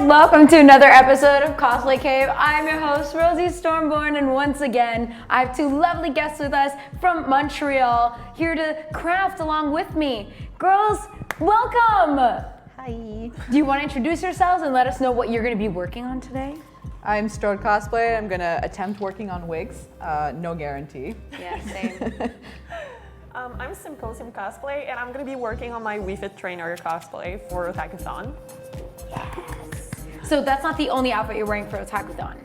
welcome to another episode of Cosplay Cave. I'm your host, Rosie Stormborn, and once again, I have two lovely guests with us from Montreal, here to craft along with me. Girls, welcome! Hi. Do you want to introduce yourselves and let us know what you're going to be working on today? I'm Strode Cosplay. I'm gonna attempt working on wigs. No guarantee. Yeah, same. I'm Symposium Cosplay, and I'm going to be working on my Wii Fit Trainer cosplay for Otakuthon. So that's not the only outfit you're wearing for Otakuthon?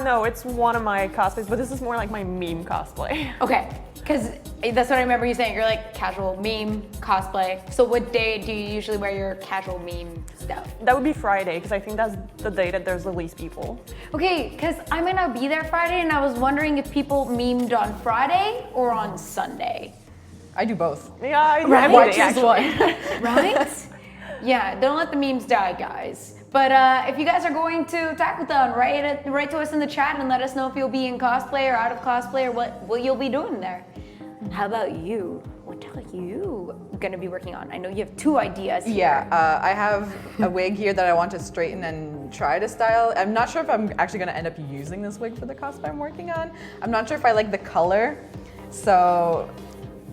No, it's one of my cosplays, but this is more like my meme cosplay. Okay, because that's what I remember you saying. You're like casual meme cosplay. So what day do you usually wear your casual meme stuff? That would be Friday, because I think that's the day that there's the least people. Okay, because I might not be there Friday, and I was wondering if people memed on Friday or on Sunday. I do both. Yeah, I do Right. every day, Choose one. Right? Yeah, don't let the memes die, guys. But if you guys are going to Otakuthon, write to us in the chat and let us know if you'll be in cosplay or out of cosplay or what you'll be doing there. How about you? What are you gonna be working on? I know you have two ideas here. Yeah, I have a wig here that I want to straighten and try to style. I'm not sure if I'm actually gonna end up using this wig for the cosplay I'm working on. I'm not sure if I like the color, so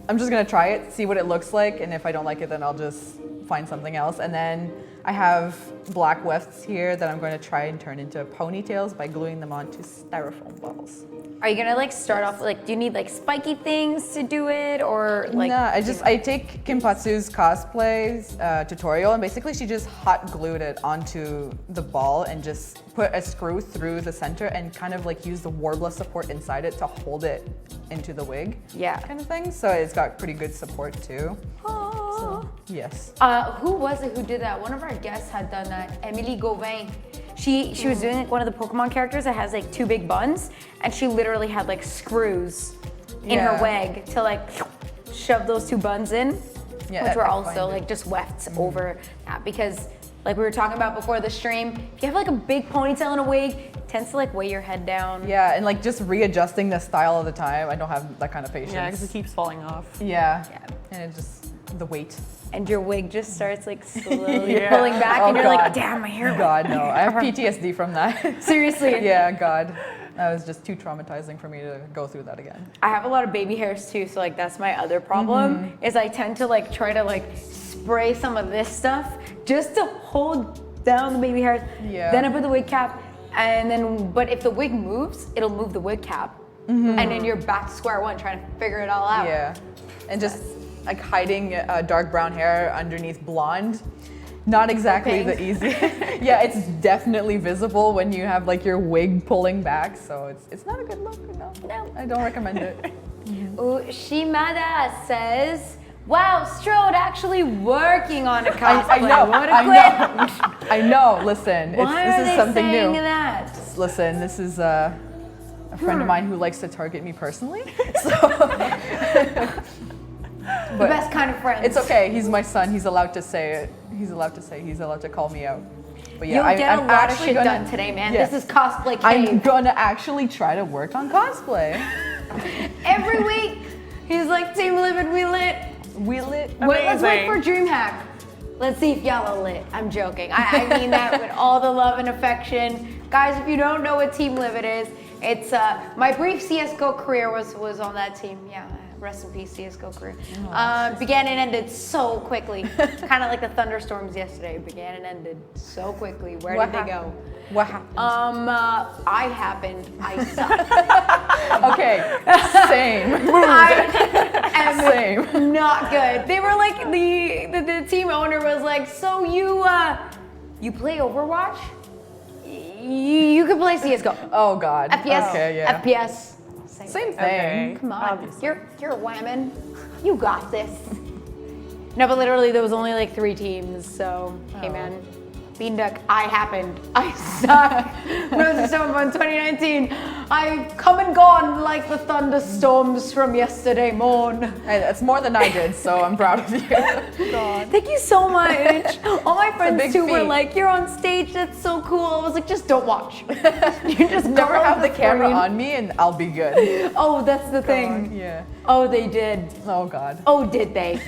I'm just gonna try it, see what it looks like, and if I don't like it, then I'll just find something else. And then I have black wefts here that I'm going to try and turn into ponytails by gluing them onto styrofoam balls. Are you gonna like start off like, do you need like spiky things to do it or like? No, I take Kimpatsu's cosplay tutorial, and basically she just hot glued it onto the ball and just put a screw through the center and kind of like use the Warbler support inside it to hold it into the wig. Yeah. Kind of thing. So it's got pretty good support too. Oh. So, yes. Who was it who did that? One of our guests had done that. Emily Gauvin. She was doing like one of the Pokemon characters that has like two big buns, and she literally had like screws in her wig to like shove those two buns in, which were also like just wefts over that, because like we were talking about before the stream, if you have like a big ponytail and a wig, it tends to like weigh your head down. Yeah, and like just readjusting the style all the time. I don't have that kind of patience. Yeah, because it keeps falling off. Yeah. And it just, the weight. And your wig just starts like slowly pulling back, and you're God. like, damn, my hair. God, no. I have PTSD from that. Seriously. Yeah, God. That was just too traumatizing for me to go through that again. I have a lot of baby hairs too, so like that's my other problem, is I tend to like try to like spray some of this stuff just to hold down the baby hairs. Yeah. Then I put the wig cap, and then, but if the wig moves, it'll move the wig cap. And then you're back to square one trying to figure it all out. Yeah. And just like hiding dark brown hair underneath blonde. Not exactly the easiest. Yeah, it's definitely visible when you have like your wig pulling back, so it's not a good look. No, I don't recommend it. Shimada says, wow, Strode actually working on a cosplay. I know. What a quit. I know. Listen, Why this are is they something saying new. that? Listen, this is a friend of mine who likes to target me personally. So. The best kind of friends. It's okay. He's my son. He's allowed to say it. He's allowed to call me out. But yeah, You'll get a lot of shit gonna, done today, man. Yes. This is Cosplay Cave. I'm gonna actually try to work on cosplay. Every week, he's like, Team Livid, we lit. We lit. Wait, let's wait for DreamHack. Let's see if y'all are lit. I'm joking. I mean that with all the love and affection. Guys, if you don't know what Team Livid is, it's my brief CSGO career was on that team. Yeah, rest in peace, CSGO career. Began and ended so quickly. Kind of like the thunderstorms yesterday. Began and ended so quickly. Where did they go? What happened? I happened. I sucked. Okay, same. I am Same. not good. They were like, the team owner was like, so you play Overwatch? You can play CSGO. Oh God. FPS. Okay, yeah. FPS. Same thing. Okay. Come on, Obviously. you're a woman. You got this. No, but literally there was only like 3 teams, so hey man. Beanduck, I happened. I suck. Rosie Stormborn 2019. I've come and gone like the thunderstorms from yesterday morn. Hey, that's more than I did, so I'm proud of you. God. Thank you so much. All my friends big too were feat. like, you're on stage, that's so cool. I was like, just don't watch. You just Never go have the camera screen. on me and I'll be good. Oh, that's the thing. Yeah. Oh, they did. Oh God. Oh, did they?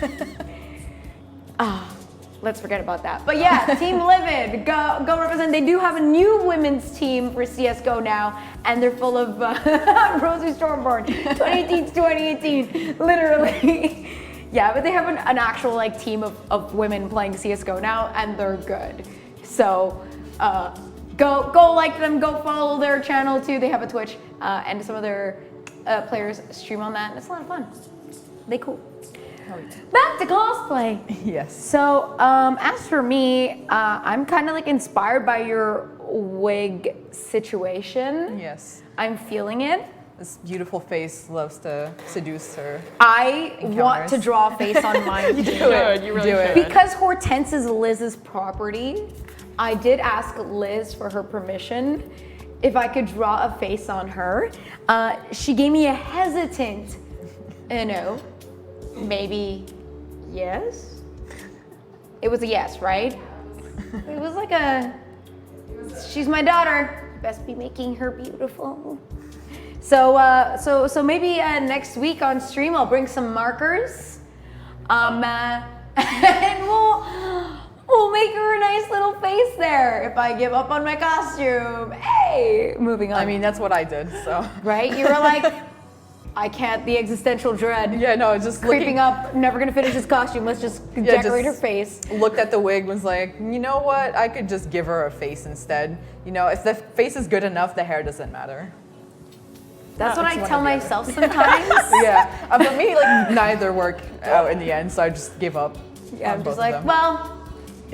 let's forget about that. But yeah, Team Livid, go represent. They do have a new women's team for CSGO now, and they're full of Rosie Stormborn, 2018 to 2018, literally. Yeah, but they have an actual like team of women playing CSGO now, and they're good. So go like them, go follow their channel too. They have a Twitch, and some of their players stream on that, and it's a lot of fun. They cool. Back to cosplay. Yes. So as for me, I'm kind of like inspired by your wig situation. Yes. I'm feeling it. This beautiful face loves to seduce her. I want to draw a face on mine. You should. You really should. Because Hortense is Liz's property, I did ask Liz for her permission if I could draw a face on her. She gave me a hesitant, maybe yes. It was a yes, right? It was like she's my daughter. Best be making her beautiful. So maybe next week on stream I'll bring some markers, and we'll make her a nice little face there if I give up on my costume. Hey, moving on. I mean, that's what I did, so. Right? You were like, I can't, the existential dread. Yeah, no, just Creeping up, never gonna finish this costume, let's just decorate her face. Looked at the wig, was like, you know what, I could just give her a face instead. You know, if the face is good enough, the hair doesn't matter. That's what it's I one tell or the other. myself sometimes. Yeah, for me, like, neither work out in the end, so I just gave up. Yeah, on I'm both just of like, them. well,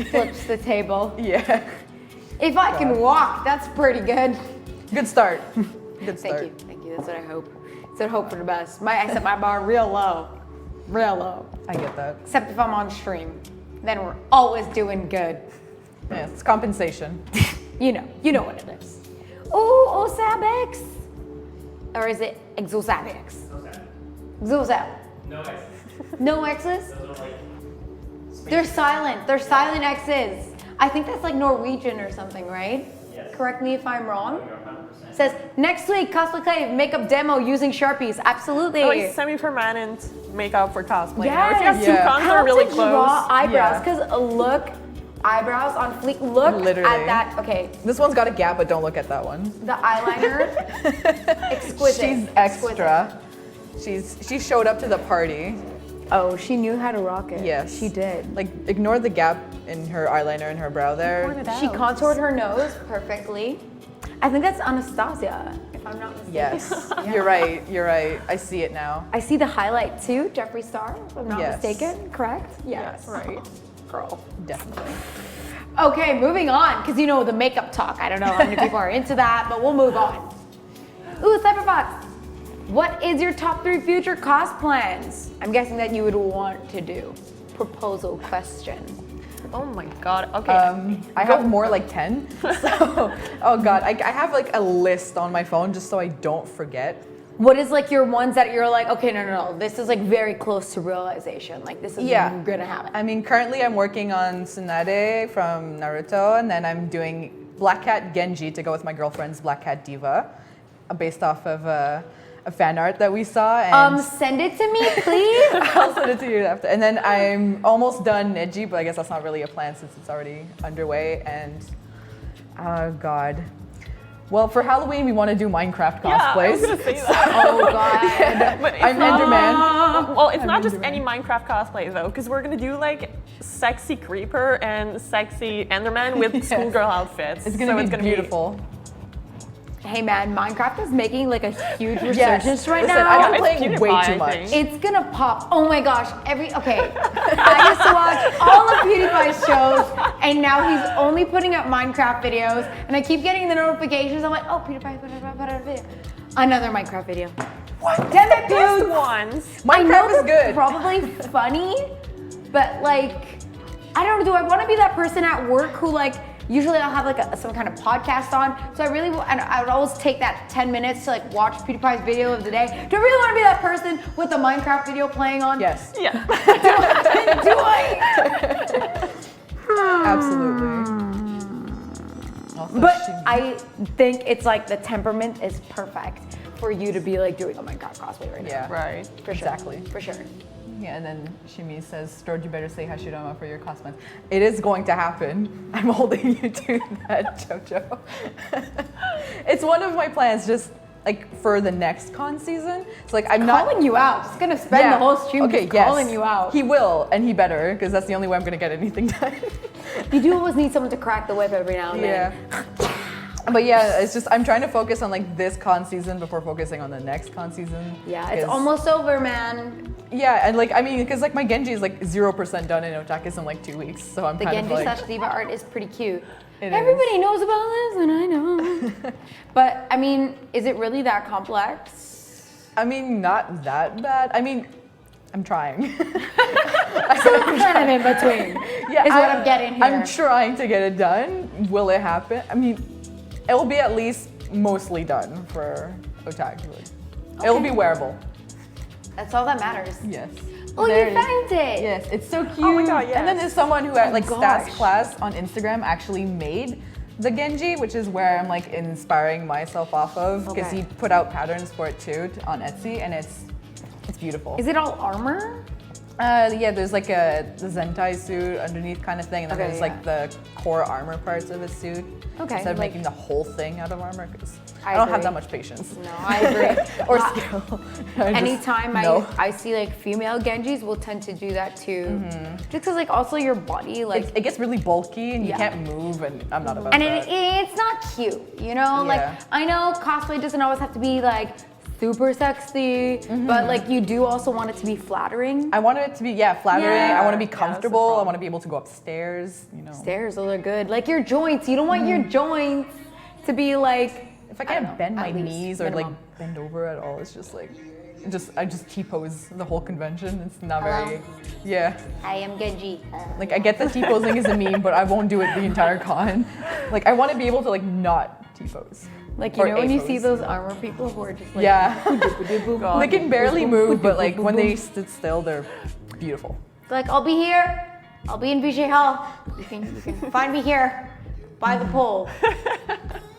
flips the table. Yeah, If I can walk, that's pretty good. good start. Good start. Thank you, that's what I hope. It's a hope for the best. I set my bar real low. I get that. Except if I'm on stream, then we're always doing good. Yeah, it's compensation. You know what it is. Ooh, Osabex. Or is it Exosabex? Exosab. No X's. No X's? Those are like They're silent. They're silent X's. I think that's like Norwegian or something, right? Yes. Correct me if I'm wrong. You're 100%. Says next week cosplay clay makeup demo using Sharpies. Absolutely. Like semi-permanent makeup for cosplay. Yes. If you have two Yeah. cons that How are really to draw close. eyebrows? Yeah. Because look, eyebrows on fleek. Look Literally. at that. Okay, This one's got a gap, but don't look at that one. the eyeliner, exquisite. She's extra. She showed up to the party. Oh, she knew how to rock it. Yes. she did. Like, ignore the gap in her eyeliner and her brow there. Point it out. She contoured her nose perfectly. I think that's Anastasia, if I'm not mistaken. Yes, you're right. You're right. I see it now. I see the highlight too, Jeffree Star, if I'm not Yes. mistaken. Correct? Yes. Right. Girl. Definitely. Okay, moving on, because the makeup talk. I don't know how many people are into that, but we'll move on. Ooh, Cyberfox. What is your top 3 future cos plans? I'm guessing that you would want to do. Proposal question. Oh my god. Okay. I have more like 10. So, oh god, I have like a list on my phone just so I don't forget. What is like your ones that you're like, okay, no, this is like very close to realization. Like this is gonna happen. I mean, currently I'm working on Tsunade from Naruto, and then I'm doing Black Cat Genji to go with my girlfriend's Black Cat Diva, based off of a fan art that we saw. And Send it to me, please. I'll send it to you after. And then I'm almost done Neji, but I guess that's not really a plan since it's already underway. And oh god. Well, for Halloween we want to do Minecraft yeah, I was cosplays. gonna say that. Oh god. But it's I'm not, Enderman. Well, it's not just Enderman. any Minecraft cosplay though, because we're gonna do like sexy creeper and sexy Enderman with schoolgirl outfits. It's gonna so be beautiful. Hey man, Minecraft is making like a huge resurgence right Listen, now. I've been It's playing PewDiePie, way I too much. think. It's gonna pop. Oh my gosh, okay. I used to watch all of PewDiePie's shows, and now he's only putting up Minecraft videos, and I keep getting the notifications. I'm like, oh, PewDiePie put out a video. Another Minecraft video. What? Damn it, Best dude! ones. I know Minecraft is they're good. probably funny, but like, I don't know, do I want to be that person at work who like, usually I'll have like some kind of podcast on, so I would always take that 10 minutes to like watch PewDiePie's video of the day. Do I really want to be that person with the Minecraft video playing on? Yes, Yeah. Do I? absolutely. Also, But I think it's like the temperament is perfect for you to be like doing a Minecraft cosplay right now. yeah, Right. For sure. exactly. For sure. Yeah, and then Shimi says, Strode, you better say Hashirama for your cosplay. It is going to happen. I'm holding you to that, Jojo. It's one of my plans, just like for the next con season. So like I'm not calling you out. Just gonna spend the whole stream just calling you out. He will, and he better, because that's the only way I'm gonna get anything done. You do always need someone to crack the whip every now and then. But yeah, it's just I'm trying to focus on like this con season before focusing on the next con season. Yeah, it's almost over, man. Yeah, and like I mean, because like my Genji is like 0% done in Otakis in like 2 weeks, so I'm The kind Genji of like. / Diva art is pretty cute. It Everybody knows about this, and I know. But I mean, is it really that complex? I mean, not that bad. I mean, I'm trying. So it's kind of in between. Yeah, is what I'm getting here. I'm trying to get it done. Will it happen? I mean, it will be at least mostly done for Otaku. It will be wearable. That's all that matters. Yes. Oh, There you it is. found it. Yes, it's so cute. Oh my God, And then yes. there's someone who at like gosh. Stats class on Instagram actually made the Genji, which is where I'm like inspiring myself off of, because Okay. he put out patterns for it too on Etsy, and it's beautiful. Is it all armor? Yeah, there's like the Zentai suit underneath kind of thing, and then Okay, there's like the core armor parts of his suit. Okay, Instead of like- making the whole thing out of armor, because I I don't have agree. that much patience. No, I agree. Or Well, skill. I just- Anytime no. I see like female Genjis will tend to do that too. Just because like also your body like It gets really bulky and you Yeah. can't move, and I'm not about and that. it's not cute, you know? Yeah. Like I know cosplay doesn't always have to be like super sexy, but like you do also want it to be flattering. I want it to be, flattering. Yeah. I want to be that's the comfortable. I problem. want to be able to go upstairs, you know. Stairs, those are good. Like your joints, you don't want your joints to be like If I don't can't know, bend my at least knees or minimum. like bend over at all, it's just like, I just T-pose the whole convention. It's not Hello? very, yeah. I am Genji. Like I get that T-posing is a meme, but I won't do it the entire con. Like I want to be able to like not T-pose. Like you Or know when you A-pose. see those armor people who are just like Yeah. boop, They can barely move, but like when they sit still, they're beautiful. like I'll be here. I'll be in VJ Hall. You can find me here by the pole.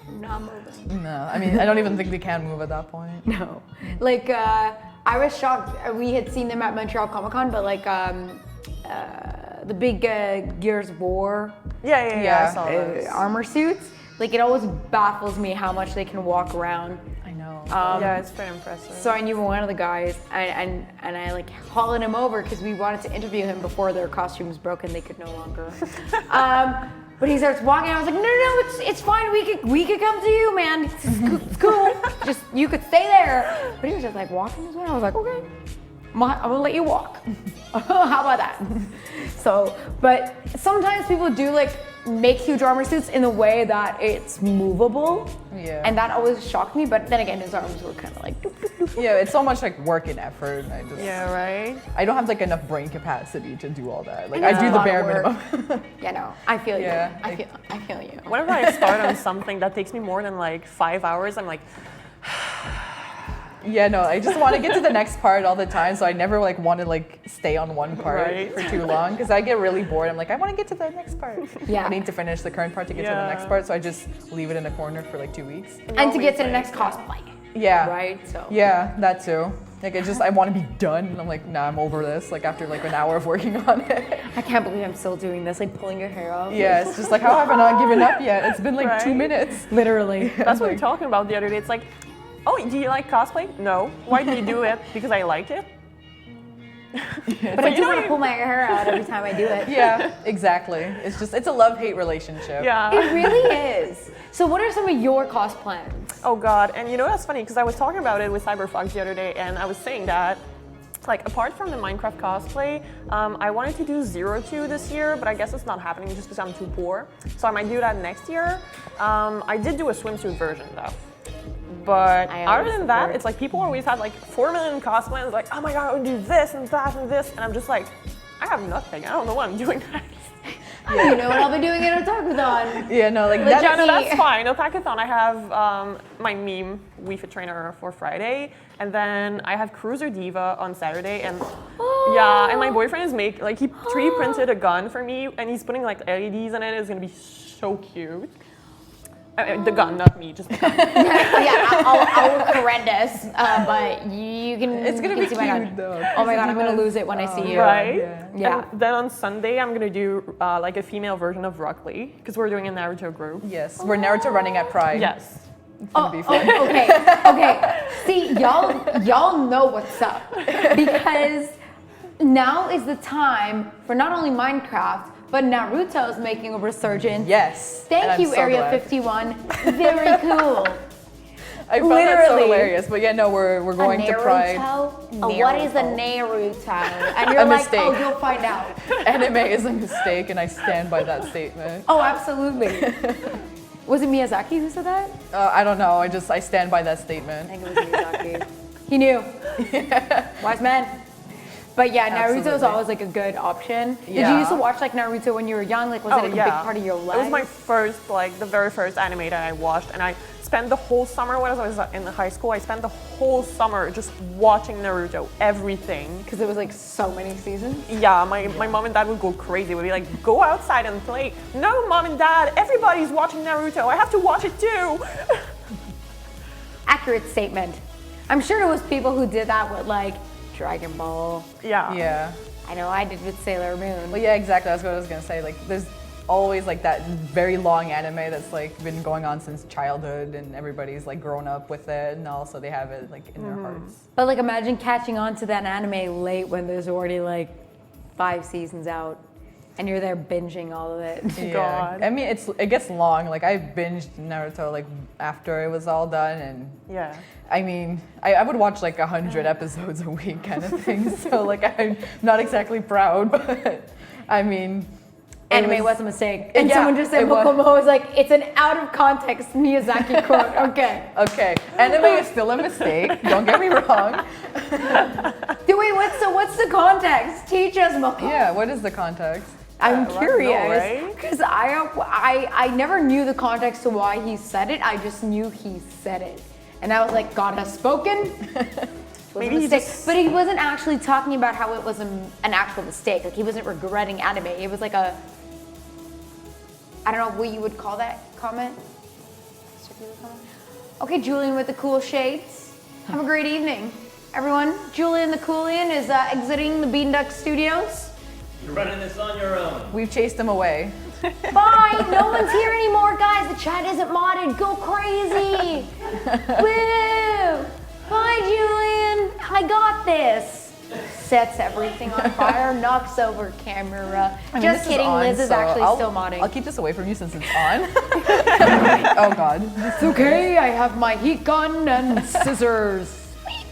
I'm not moving. No, I mean, I don't even think they can move at that point. No. Like I was shocked. We had seen them at Montreal Comic Con, but like the big Gears of War Yeah, I saw those. armor suits. Like it always baffles me how much they can walk around. I know. Yeah, it's pretty impressive. So I knew one of the guys, and I like hauled him over because we wanted to interview him before their costumes broke and they could no longer. But he starts walking. I was like, no, it's fine. We could come to you, man. It's cool. Just you could stay there. But he was just like walking his way. I was like, okay, I'm gonna let you walk. How about that? So, but sometimes people do like make huge armor suits in the way that it's movable. Yeah. And that always shocked me. But then again, his arms were kind of like. Doop, doop, doop. Yeah, it's so much like work and effort. And Yeah, right? I don't have like enough brain capacity to do all that. Like And I it's do a the lot of bare work. minimum. Yeah, no, I feel you. Yeah, I feel you. Whenever I start on something that takes me more than like 5 hours, I'm like, Yeah, no, I just want to get to the next part all the time, so I never like want to like stay on one part Right. for too long because I get really bored. I'm like, I want to get to the next part. Yeah. I need to finish the current part to get to the Yeah. next part, so I just leave it in a corner for like 2 weeks. And to get to the always next like- cosplay, Yeah. right? So. Yeah, that too. Like I want to be done. And I'm like, nah, I'm over this. Like after like an hour of working on it. I can't believe I'm still doing this, like pulling your hair off. Yeah, it's just like, how have I not given up yet? It's been like 2 Right? minutes. Literally. that's what we were talking about the other day. It's like, oh, do you like cosplay? No. Why do you do it? Because I like it. But I do want to pull my hair out every time I do it. Yeah, exactly. It's a love-hate relationship. Yeah. It really is. So what are some of your cos plans? Oh God, and you know that's funny because I was talking about it with Cyberfox the other day, and I was saying that, like, apart from the Minecraft cosplay, I wanted to do 02 this year, but I guess it's not happening just because I'm too poor. So I might do that next year. I did do a swimsuit version though. But I other always than that, support. it's like people always have like 4 million cosplays, like, oh my God, I would do this and that and this, and I'm just like, I have nothing. I don't know what I'm doing next. You know what I'll be doing at Otakuthon. Yeah, no, like Legit. Yeah, no, Me. that's fine. Otakuthon, I have my meme Wii Fit trainer for Friday, and then I have Cruiser Diva on Saturday, and yeah, and my boyfriend is he 3D printed a gun for me, and he's putting like LEDs in it. It's gonna be so cute. The gun, not me, just the gun. Yeah, I'll look horrendous, but you can. It's gonna you can be see my gun. cute though. Oh my god, I'm gonna lose it when I see you. Right? Yeah. And then on Sunday, I'm gonna do like a female version of Rock Lee, because we're doing a Naruto group. Yes, we're Naruto running at Pride. Yes. It's gonna be fun. Okay. See, y'all know what's up because now is the time for not only Minecraft, but Naruto's making a resurgence. Yes. Thank and you, I'm so Area glad. 51. Very cool. I found that so Literally. hilarious. But yeah, no, we're going to Pride. What is a Naruto? And you're A like, mistake. oh, you'll find out. Anime is a mistake, and I stand by that statement. Oh, absolutely. Was it Miyazaki who said that? I don't know. I stand by that statement. I think it was Miyazaki. He knew. Wise man. But yeah, Naruto's Absolutely. always like a good option. Did you Yeah. used to watch like Naruto when you were young? Like, was it like, a big part of your life? It was my first, like, the very first anime that I watched, and I spent the whole summer when I was in high school. I spent the whole summer just watching Naruto, everything. Because it was like so many seasons. Yeah, my mom and dad would go crazy. Would be like, go outside and play. No, mom and dad, everybody's watching Naruto. I have to watch it too. Accurate statement. I'm sure it was people who did that with like Dragon Ball. Yeah. Yeah. I know I did with Sailor Moon. Well, yeah, exactly. That's what I was gonna say. Like, there's always like that very long anime that's like been going on since childhood, and everybody's like grown up with it, and also they have it like in their hearts. But like imagine catching on to that anime late when there's already like 5 seasons out and you're there binging all of it. Yeah. God. I mean, it gets long. Like, I binged Naruto like after it was all done, and Yeah. I mean, I would watch like 100 episodes a week kind of thing. So like, I'm not exactly proud, but I mean, it Anime was a mistake. And Yeah, someone just said it was. Mokomo was like, it's an out of context Miyazaki quote. Okay. Okay, anime is still a mistake. Don't get me wrong. Wait, what's the context? Teach us, Mokomo. Yeah, what is the context? I'm I curious know, right? because I never knew the context to why he said it. I just knew he said it, and I was like, God has spoken. Was Maybe a he mistake. just- But he wasn't actually talking about how it was an actual mistake. Like he wasn't regretting anime. It was like a, I don't know what you would call that comment. Circular comment? Okay, Julian with the cool shades. Have a great evening, everyone. Julian the Coolian is exiting the Beanduck Studios. You're running this on your own. We've chased him away. Bye! No one's here anymore, guys. The chat isn't modded. Go crazy! Woo! Bye, Julian. I got this. Sets everything on fire, knocks over camera. I mean, Just this is kidding. on, Liz is so actually I'll- still modding. I'll keep this away from you since it's on. Oh God. It's okay. I have my heat gun and scissors.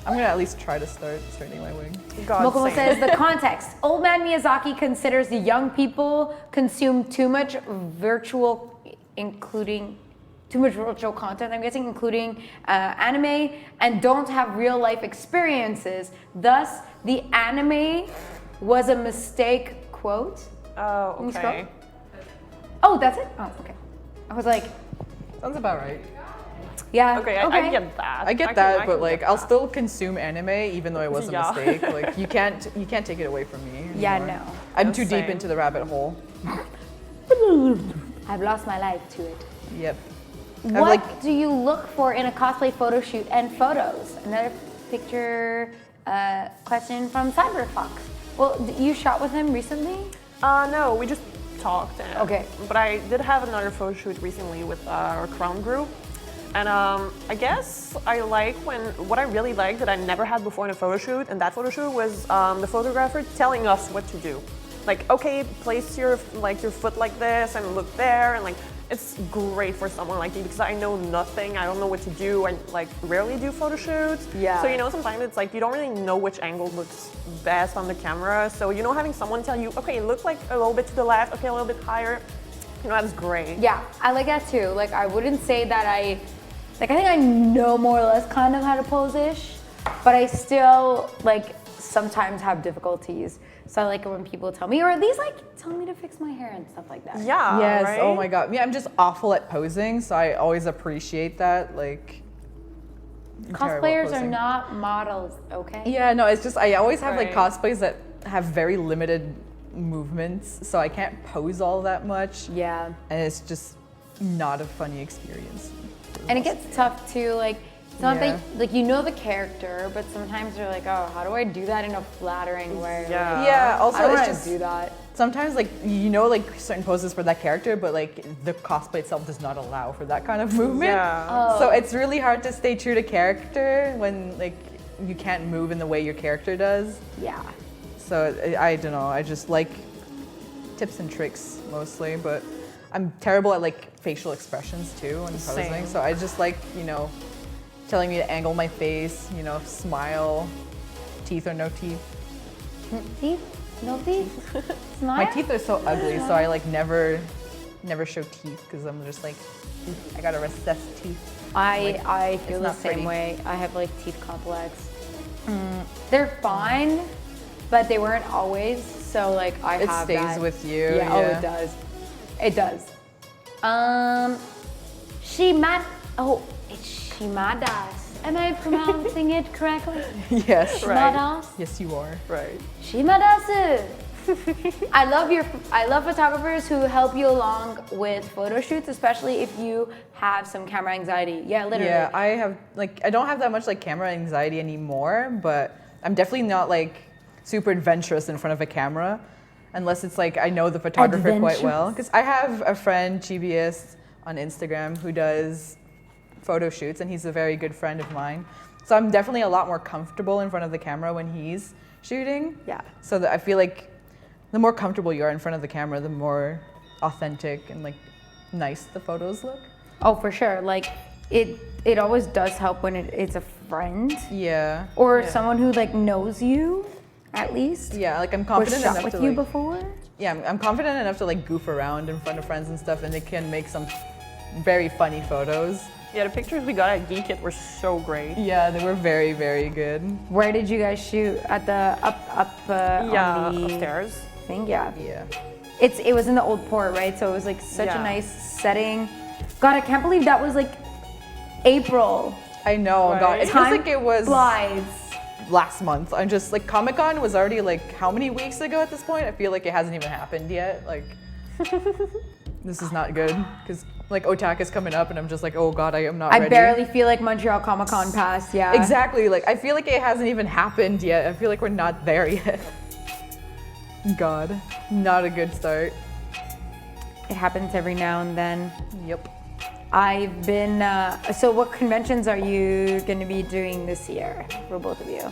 I'm gonna at least try to start straightening my wig. God Mokomo save. says the context. Old man Miyazaki considers the young people consume too much virtual, including too much virtual content. I'm guessing including anime and don't have real life experiences. Thus, the anime was a mistake. Quote. Oh, Can you scroll? okay. Oh, that's it. Oh, okay. I was like, Sounds about right. yeah. Okay, I get that. I get can- that, I but can like, get I'll that. still consume anime even though it was a Yeah. mistake. Like, you can't take it away from me. Yeah, anymore. no. I'm No, too deep same. into the rabbit hole. I've lost my life to it. Yep. What do you look for in a cosplay photo shoot and photos? Another picture question from Cyberfox. Well, you shot with him recently? No, we just talked. Okay. But I did have another photo shoot recently with our Crown group. And I guess I like what I really liked that I never had before in a photo shoot, and that photo shoot was the photographer telling us what to do. Like, okay, place your foot like this and look there, and like, it's great for someone like me because I know nothing, I don't know what to do, I like rarely do photo shoots. Yeah. So you know, sometimes it's like you don't really know which angle looks best on the camera. So you know, having someone tell you, okay, look like a little bit to the left, okay, a little bit higher, you know, that's great. Yeah, I like that too. Like, I wouldn't say that I think I know more or less kind of how to pose-ish, but I still, like, sometimes have difficulties. So I like it when people tell me, or at least, like, tell me to fix my hair and stuff like that. Yeah. Yes. Right? Oh my God. Yeah, I'm just awful at posing, so I always appreciate that. Like, I'm terrible at Cosplayers are posing. not models, okay? Yeah, no, it's just I always have like Right. cosplays that have very limited movements, so I can't pose all that much. Yeah. And it's just not a funny experience. And it gets tough too, like, it's not Yeah. that, like, you know the character, but sometimes you're like, oh, how do I do that in a flattering way? Yeah. Yeah, I also don't it's want just to do that. sometimes like like certain poses for that character, but like the cosplay itself does not allow for that kind of movement. Yeah. Oh. So it's really hard to stay true to character when like you can't move in the way your character does. Yeah. So I don't know. I just like tips and tricks mostly, but I'm terrible at like facial expressions too when posing. Same. So I just like telling me to angle my face, smile, teeth or no teeth. Teeth? No teeth? Smile? My teeth are so ugly, so I like never show teeth because I'm just like I gotta recess teeth. I feel it's the not same pretty. way. I have like teeth complex. They're fine, but they weren't always. So like I It have stays that. with you. Yeah. Oh, it does. It does. It's Shimadas. Am I pronouncing it correctly? Yes. Right. Shimadas. Yes, you are. Right. Shimadas. I love photographers who help you along with photo shoots, especially if you have some camera anxiety. Yeah, literally. Yeah, I don't have that much like camera anxiety anymore, but I'm definitely not like super adventurous in front of a camera unless it's like I know the photographer quite well. Because I have a friend, GBS, on Instagram who does photo shoots, and he's a very good friend of mine. So I'm definitely a lot more comfortable in front of the camera when he's shooting. Yeah. So that I feel like the more comfortable you are in front of the camera, the more authentic and like nice the photos look. Oh, for sure. Like it always does help when it's a friend Yeah. or Yeah. someone who like knows you, at least. Yeah, like I'm Was confident shot enough with to you like, before. yeah, I'm confident enough to like goof around in front of friends and stuff, and they can make some very funny photos. Yeah, the pictures we got at Geek It were so great. Yeah, they were very, very good. Where did you guys shoot? At the Yeah, on the upstairs. thing? Yeah. Yeah. It was in the old port, right? So it was like such a Yeah. nice setting. God, I can't believe that was like April. I know, God, Right. it feels like it was flies. last month. I'm just like Comic-Con was already like how many weeks ago at this point? I feel like it hasn't even happened yet. Like this is not good because like Otak is coming up, and I'm just like, oh God, I am not I ready. barely feel like Montreal Comic Con passed. Yeah. Exactly. Like I feel like it hasn't even happened yet. I feel like we're not there yet. God, not a good start. It happens every now and then. Yep. I've been. So, what conventions are you going to be doing this year for both of you?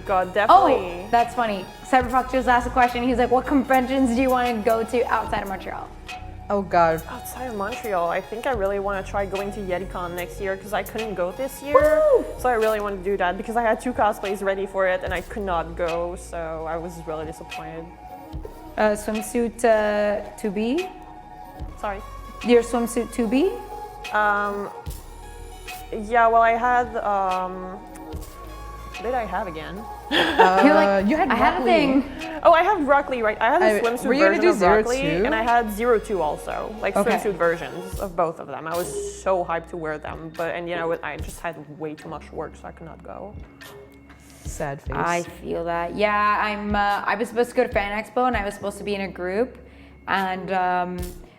God, definitely. Oh, that's funny. Cyberfox just asked a question. He's like, "What conventions do you want to go to outside of Montreal?" Oh God. Outside of Montreal, I think I really want to try going to YetiCon next year because I couldn't go this year. Woo! So I really want to do that because I had 2 cosplays ready for it and I could not go, so I was really disappointed. Swimsuit to be? Sorry. Your swimsuit to be? Yeah, well, I had, what did I have again? You're like, you had I had a Broccoli. thing. Oh, I have Broccoli, right? I had a swimsuit were you gonna version do of Zero Broccoli, Two? and I had 02 also, like Okay. swimsuit versions of both of them. I was so hyped to wear them, but I just had way too much work, so I could not go. Sad face. I feel that. Yeah, I was supposed to go to Fan Expo and I was supposed to be in a group, and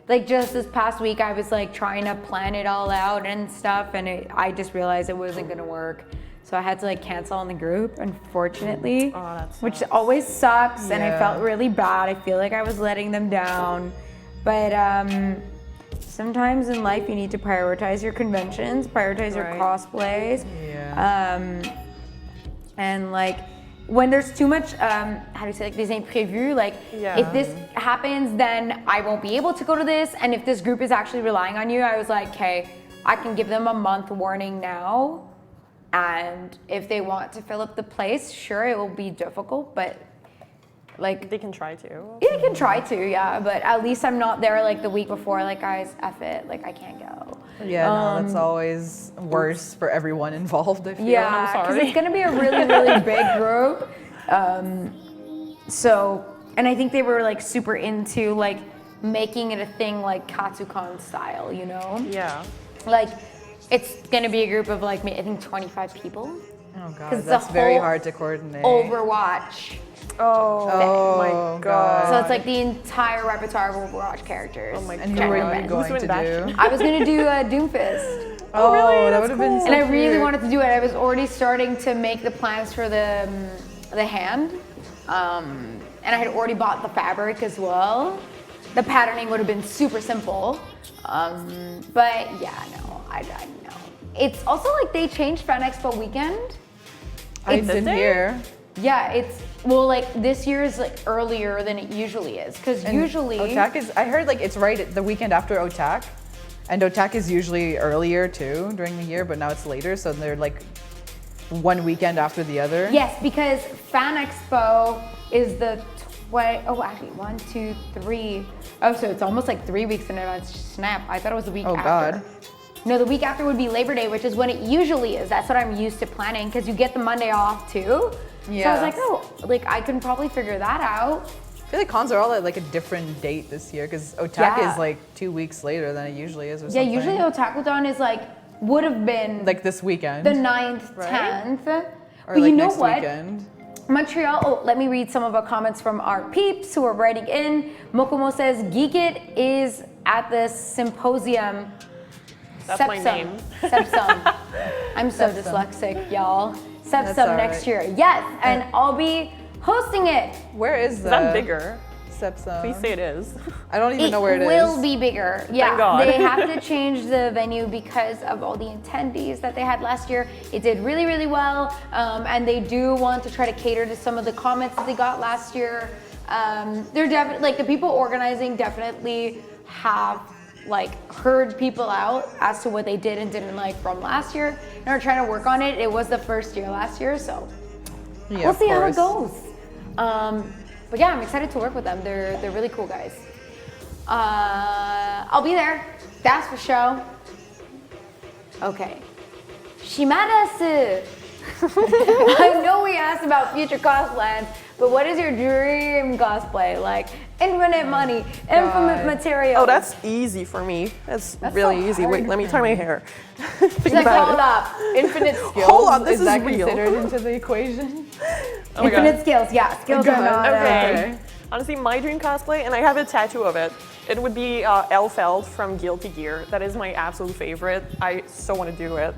like just this past week I was like trying to plan it all out and stuff, and I just realized it wasn't gonna work. So I had to like cancel on the group, unfortunately, Oh, that which sucks. always sucks, and I Yeah. felt really bad. I feel like I was letting them down, but sometimes in life you need to prioritize your conventions, prioritize your Right. cosplays, Yeah. and like when there's too much, how do you say, like des imprévus, like Yeah. if this happens, then I won't be able to go to this, and if this group is actually relying on you, I was like, okay, I can give them a month warning now. And if they want to fill up the place, sure, it will be difficult, but like, They can try to. you can try to, yeah, but at least I'm not there like the week before, like, guys, F it, like, I can't go. Yeah, no, that's always worse for everyone involved, I feel. Yeah, I'm because sorry. it's gonna be a really, really big group. So, and I think they were like super into like making it a thing like Katsucon style, you know? Yeah. Like, it's gonna be a group of like, I think 25 people. Oh god, 'Cause that's the very whole hard to coordinate. Overwatch. Oh my God. god. So it's like the entire repertoire of Overwatch characters. Oh my And who General were you events. going to Who's in do? I was gonna do Doomfist. Oh, really? that That's would have been so And I really cute. wanted to do it. I was already starting to make the plans for the hand, and I had already bought the fabric as well. The patterning would have been super simple, but yeah, no, I don't know. It's also like they changed Fan Expo weekend. I Did didn't they? hear. Yeah, it's well, like this year is like earlier than it usually is because And usually OTAC is, I heard like it's right the weekend after OTAC. And OTAC is usually earlier too during the year, but now it's later. So they're like one weekend after the other. yes, because Fan Expo is the 20. Oh, actually, 1, 2, 3. Oh, so it's almost like 3 weeks in advance. Snap! I thought it was the week Oh, after. God. No, the week after would be Labor Day, which is when it usually is. That's what I'm used to planning because you get the Monday off too. So I Yeah. was like, oh, like I can probably figure that out. I feel like cons are all at like a different date this year because OTAC Yeah. is like 2 weeks later than it usually is or Yeah, something. usually Otakudon is like would have been like this weekend. the 9th, Right? 10th. or But like you know next what? weekend. Montreal, oh, let me read some of the comments from our peeps who are writing in. Mokomo says, Geek It is at the Symposium. That's my name. Sepsum. I'm so Sepsum. dyslexic, y'all. That's Sepsum all next right. year. Yes, and I'll be hosting it. Where is Is that bigger? Sepsum? Please say it is. I don't even know where it is. will be bigger. Yeah, God. they have to change the venue because of all the attendees that they had last year. It did really, really well, and they do want to try to cater to some of the comments that they got last year. They're definitely like the people organizing definitely have like heard people out as to what they did and didn't like from last year, and are trying to work on it. It was the first year last year, so Yeah, we'll of see how it course. goes. But yeah, I'm excited to work with them. They're really cool guys. I'll be there. That's for sure. Okay. Shimadasu. I know we asked about future cosplans, but what is your dream cosplay? Like infinite money, infinite material. Oh, that's easy for me. That's That's really so easy. hard. Wait, let me tie my hair. She's Think like, about hold it. up. Infinite skills. Hold on, this is that real. considered into the equation? Oh my God. Infinite skills, yeah. Skills are God. not. Okay. Honestly, my dream cosplay, and I have a tattoo of it. It would be Elfeld from Guilty Gear. That is my absolute favorite. I so want to do it.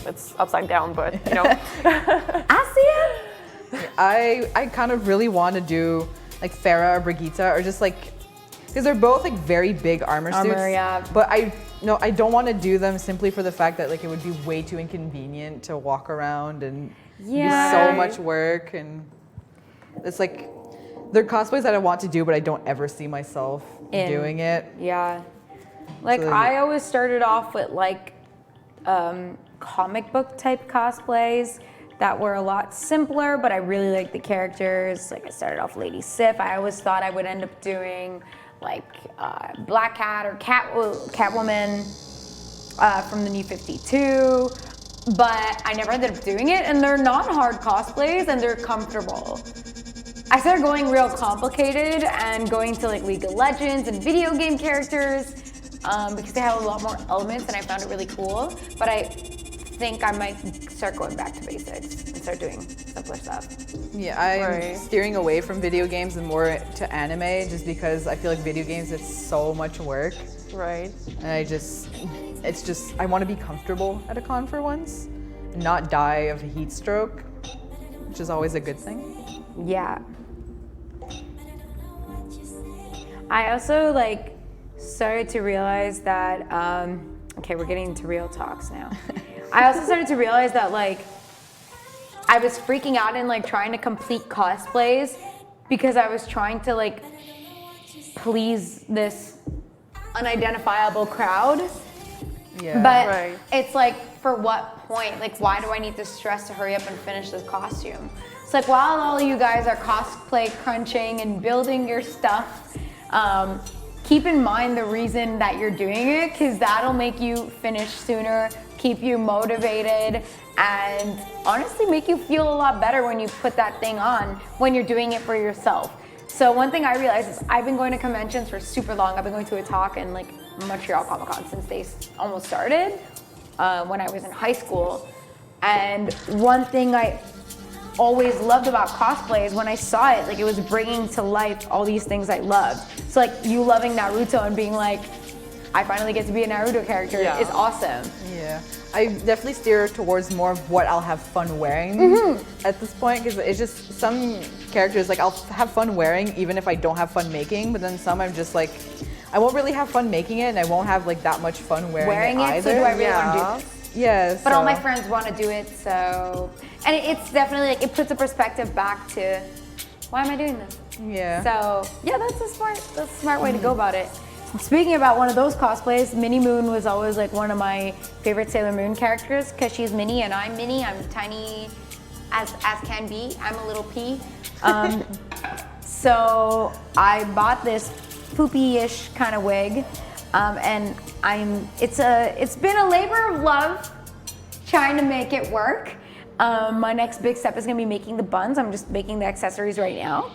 It's upside down, but you know. I see it. I kind of really want to do like Farah or Brigitte or just like, because they're both like very big armor suits. yeah. But I don't want to do them simply for the fact that like it would be way too inconvenient to walk around and Yeah. be so much work, and it's like they're cosplays that I want to do, but I don't ever see myself In. doing it. Yeah. Like So- I always started off with like comic book type cosplays that were a lot simpler, but I really liked the characters. Like I started off Lady Sif. I always thought I would end up doing like Black Cat or Catwoman from the New 52. But I never ended up doing it, and they're not hard cosplays and they're comfortable. I started going real complicated and going to like League of Legends and video game characters because they have a lot more elements, and I found it really cool. But I think I might start going back to basics and start doing simpler stuff. Yeah, I'm Right. steering away from video games and more to anime just because I feel like video games it's so much work. Right. And I want to be comfortable at a con for once, not die of a heat stroke, which is always a good thing. Yeah. I also like started to realize that, okay, we're getting into real talks now. I also started to realize that like I was freaking out and like trying to complete cosplays because I was trying to like please this unidentifiable crowd. Yeah. But Right. it's like, for what point? Like, why do I need to stress to hurry up and finish this costume? It's like, while all you guys are cosplay crunching and building your stuff, keep in mind the reason that you're doing it, because that'll make you finish sooner, keep you motivated, and honestly make you feel a lot better when you put that thing on, when you're doing it for yourself. So one thing I realized is I've been going to conventions for super long. I've been going to a talk and like Montreal Comic Con since they almost started when I was in high school. And one thing I always loved about cosplay is when I saw it, like it was bringing to life all these things I loved. So like you loving Naruto and being like, I finally get to be a Naruto character is awesome. Yeah, I definitely steer towards more of what I'll have fun wearing at this point, because it's just some characters like I'll have fun wearing even if I don't have fun making, but then some I'm just like, I won't really have fun making it and I won't have like that much fun wearing it either. So do I really want to do this? Yes. But all my friends want to do it, so, and it's definitely like, it puts a perspective back to, why am I doing this? Yeah. So yeah, that's a smart way to go about it. Speaking about one of those cosplays, Minnie Moon was always like one of my favorite Sailor Moon characters because she's Minnie and I'm Minnie. I'm tiny as can be. I'm a little pea. So I bought this poopy-ish kind of wig, and it's been a labor of love trying to make it work. My next big step is gonna be making the buns. I'm just making the accessories right now.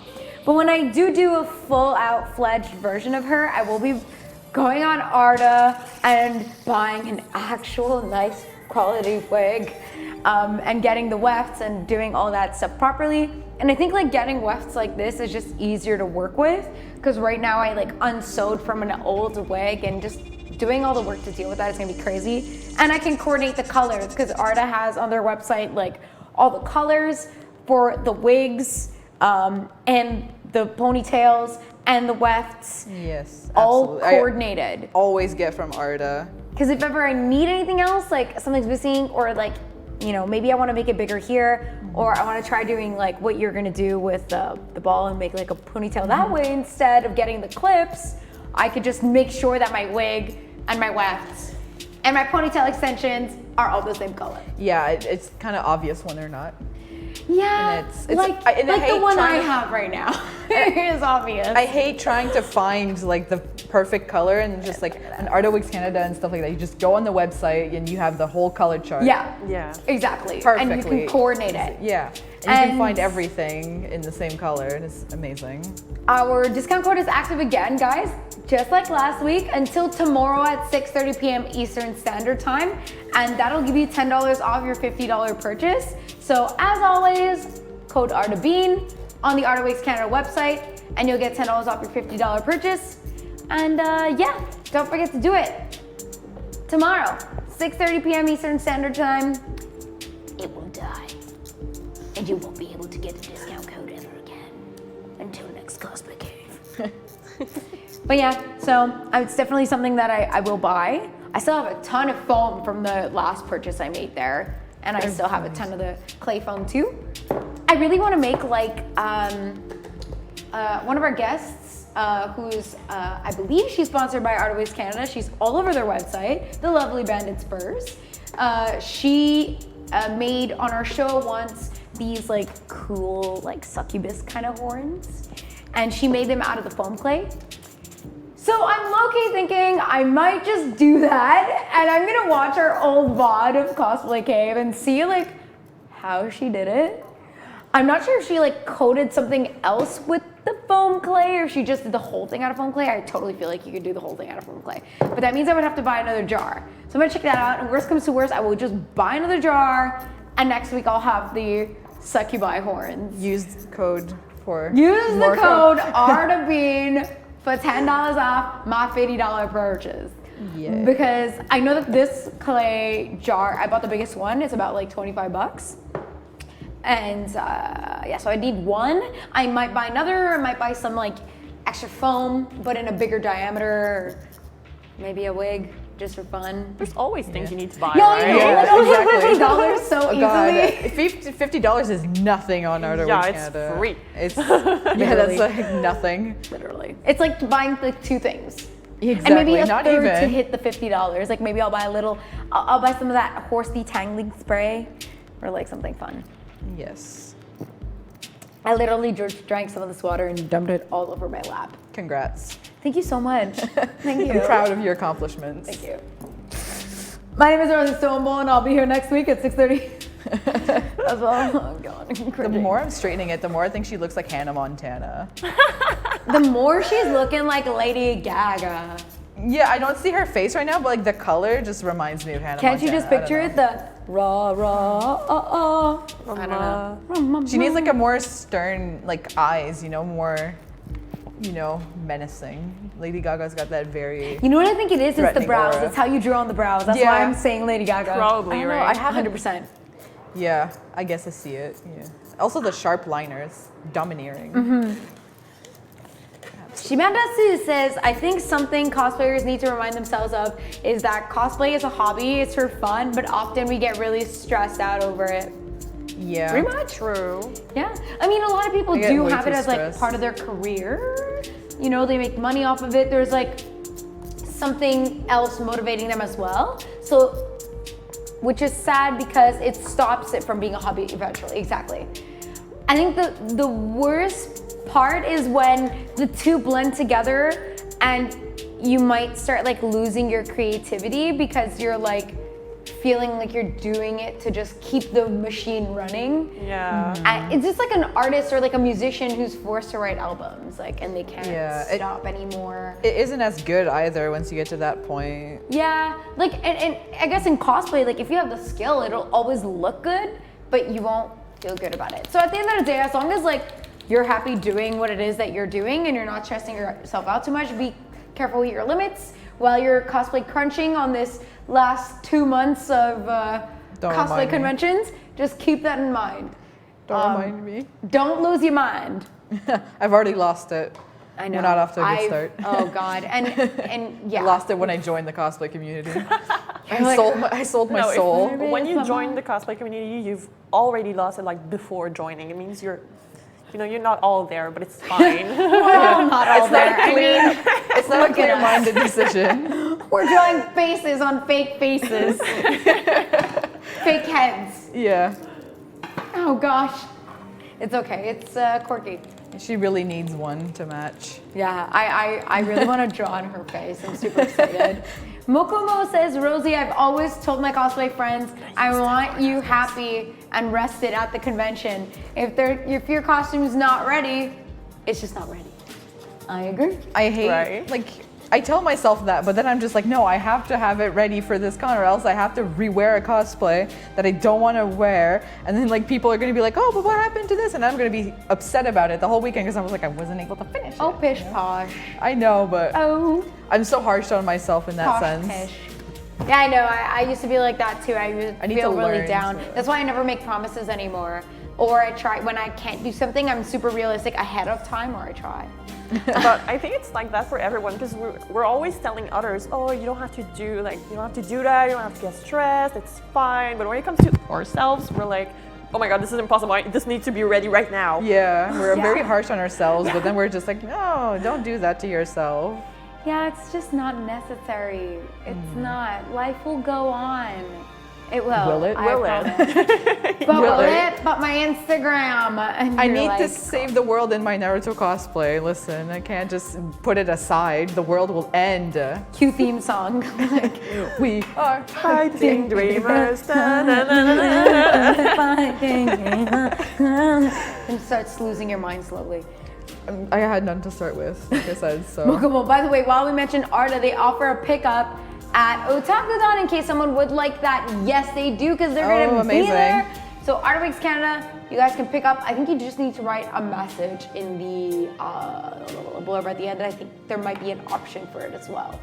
But when I do a full-out fledged version of her, I will be going on Arda and buying an actual nice quality wig, and getting the wefts and doing all that stuff properly. And I think like getting wefts like this is just easier to work with, because right now I like unsewed from an old wig, and just doing all the work to deal with that is gonna be crazy. And I can coordinate the colors because Arda has on their website like all the colors for the wigs, and the ponytails and the wefts. Yes, all absolutely. coordinated. I always get from Arda. Because if ever I need anything else, like something's missing, or like, you know, maybe I want to make it bigger here, or I want to try doing like what you're gonna do with the ball and make like a ponytail that way instead of getting the clips, I could just make sure that my wig and my wefts and my ponytail extensions are all the same color. Yeah, it's kind of obvious when they're not. Yeah, and like the one I have right now. It is obvious. I hate trying to find like the perfect color, and just like on Arda Wigs Canada and stuff like that. You just go on the website and you have the whole color chart. Yeah. Exactly. Perfectly. And you can coordinate it. Yeah, and you can find everything in the same color, and it's amazing. Our discount code is active again, guys, just like last week, until tomorrow at 6:30 p.m. Eastern Standard Time, and that'll give you $10 off your $50 purchase. So as always, code ARDABEAN on the Arda Wigs Canada website, and you'll get $10 off your $50 purchase. And yeah, don't forget to do it. Tomorrow, 6:30 p.m. Eastern Standard Time, it will die, and you won't be able to get the discount code ever again until next Cosplay Cave. But yeah, so it's definitely something that I will buy. I still have a ton of foam from the last purchase I made there, and I still have a ton of the clay foam too. I really want to make like one of our guests, who's I believe she's sponsored by Arda Wigs Canada. She's all over their website, the lovely Bandit Spurs. She made on our show once these like cool like succubus kind of horns, and she made them out of the foam clay. So I'm low-key thinking I might just do that, and I'm gonna watch our old VOD of Cosplay Cave and see like how she did it. I'm not sure if she like coated something else with the foam clay, or if she just did the whole thing out of foam clay. I totally feel like you could do the whole thing out of foam clay, but that means I would have to buy another jar. So I'm gonna check that out, and worst comes to worst, I will just buy another jar, and next week I'll have the succubi horns. Use the code ARDABEAN for $10 off my $50 purchase. Yeah. Because I know that this clay jar, I bought the biggest one, it's about like 25 bucks. And yeah, so I need one. I might buy another, I might buy some like extra foam, but in a bigger diameter, or maybe a wig, just for fun. There's always things you need to buy, Yeah, right? like $50 so easily. $50 is nothing on Arda Wigs Canada. It's free. It's yeah, that's like nothing. Literally. It's like buying like two things. Exactly. And maybe a not third even to hit the $50. Like maybe I'll buy a little, I'll buy some of that horse detangling spray, or like something fun. Yes. I literally just drank some of this water and dumped it all over my lap. Congrats. Thank you so much. Thank you. I'm proud of your accomplishments. Thank you. My name is Rosie Stormborn. I'll be here next week at 6:30 as well. Oh God, I'm The cringing. more I'm straightening it, the more I think she looks like Hannah Montana. The more she's looking like Lady Gaga. Yeah, I don't see her face right now, but like the color just reminds me of Hannah Can't you Montana. just picture it? The rah rah I don't know. She needs like a more stern like eyes, more, menacing. Lady Gaga's got that very. You know what I think it is? It's the threatening brows. aura. It's how you drew on the brows. That's why I'm saying Lady Gaga. Probably, I don't know, right? I haven't 100%. Yeah, I guess I see it. Yeah. Also the sharp liners, domineering. Shimandasu says, I think something cosplayers need to remind themselves of is that cosplay is a hobby, it's for fun, but often we get really stressed out over it. Yeah. Pretty much. True. Yeah. I mean, a lot of people I get do way have it too as like stressed. part of their career. They make money off of it. There's like something else motivating them as well. So, which is sad because it stops it from being a hobby eventually. Exactly. I think the worst part is when the two blend together and you might start like losing your creativity because you're like feeling like you're doing it to just keep the machine running. Yeah. And it's just like an artist or like a musician who's forced to write albums, like, and they can't stop anymore. It isn't as good either once you get to that point. Yeah, like, and I guess in cosplay, like if you have the skill, it'll always look good, but you won't feel good about it. So at the end of the day, as long as like you're happy doing what it is that you're doing and you're not stressing yourself out too much, be careful with your limits while you're cosplay crunching on this last 2 months of Don't cosplay remind me. conventions. Just keep that in mind. Don't remind me. Don't lose your mind. I've already lost it. I know. We're not off to a good start. Oh God, and yeah. I lost it when I joined the cosplay community. like- I sold my No, soul. when you join the cosplay community, you've already lost it like before joining. It means you're not all there, but it's fine. Not all there. I mean, It's not a Look at us. clear-minded decision. we're drawing faces on fake faces, fake heads. Yeah. Oh gosh, it's okay. It's quirky. She really needs one to match. Yeah, I really want to draw on her face. I'm super excited. Mokomo says, Rosie, I've always told my cosplay friends, I want you happy and rested at the convention. If your costume's not ready, it's just not ready. I agree. I hate, Right. I tell myself that, but then I'm just like, no, I have to have it ready for this con or else I have to rewear a cosplay that I don't want to wear. And then people are going to be like, oh, but what happened to this? And I'm going to be upset about it the whole weekend because I was like, I wasn't able to finish it. Oh, pish posh. I know, but Oh, I'm so harsh on myself in that posh sense. pish. Yeah, I know. I used to be like that too. I need feel to really learn down. to- That's why I never make promises anymore. Or I try, when I can't do something, I'm super realistic ahead of time, or I try. But I think it's like that for everyone because we're always telling others, oh, you don't have to do that, you don't have to get stressed, it's fine. But when it comes to ourselves, we're like, oh my God, this is impossible. This needs to be ready right now. Yeah, we're Yeah. very harsh on ourselves, but then we're just like, no, don't do that to yourself. Yeah, it's just not necessary. It's not. Life will go on. It will. Will it? I Will it? promise. But Will will it? it? But my Instagram. And I you're need to like, save the world in my Naruto cosplay. Listen, I can't just put it aside. The world will end. Cue theme song. Like, We are Fighting dreamers. and starts losing your mind slowly. I had none to start with, like I said, so. Well, by the way, while we mentioned Arda, they offer a pickup at Otakudon in case someone would like that. Yes, they do, because they're going to be amazing. there. So Art Weeks Canada, you guys can pick up. I think you just need to write a message in the blurb at the end. I think there might be an option for it as well.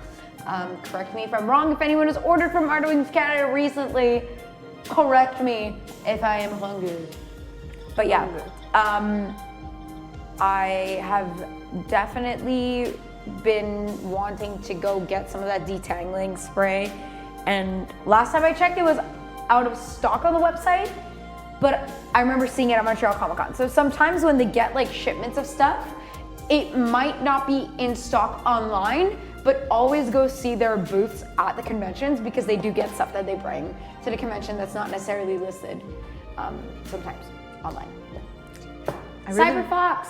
Correct me if I'm wrong. If anyone has ordered from Art Weeks Canada recently, correct me if I am hungry. But yeah, I have definitely been wanting to go get some of that detangling spray, and last time I checked it was out of stock on the website, but I remember seeing it at Montreal Comic Con. So sometimes when they get like shipments of stuff, it might not be in stock online, but always go see their booths at the conventions because they do get stuff that they bring to the convention that's not necessarily listed sometimes online. Cyberfox,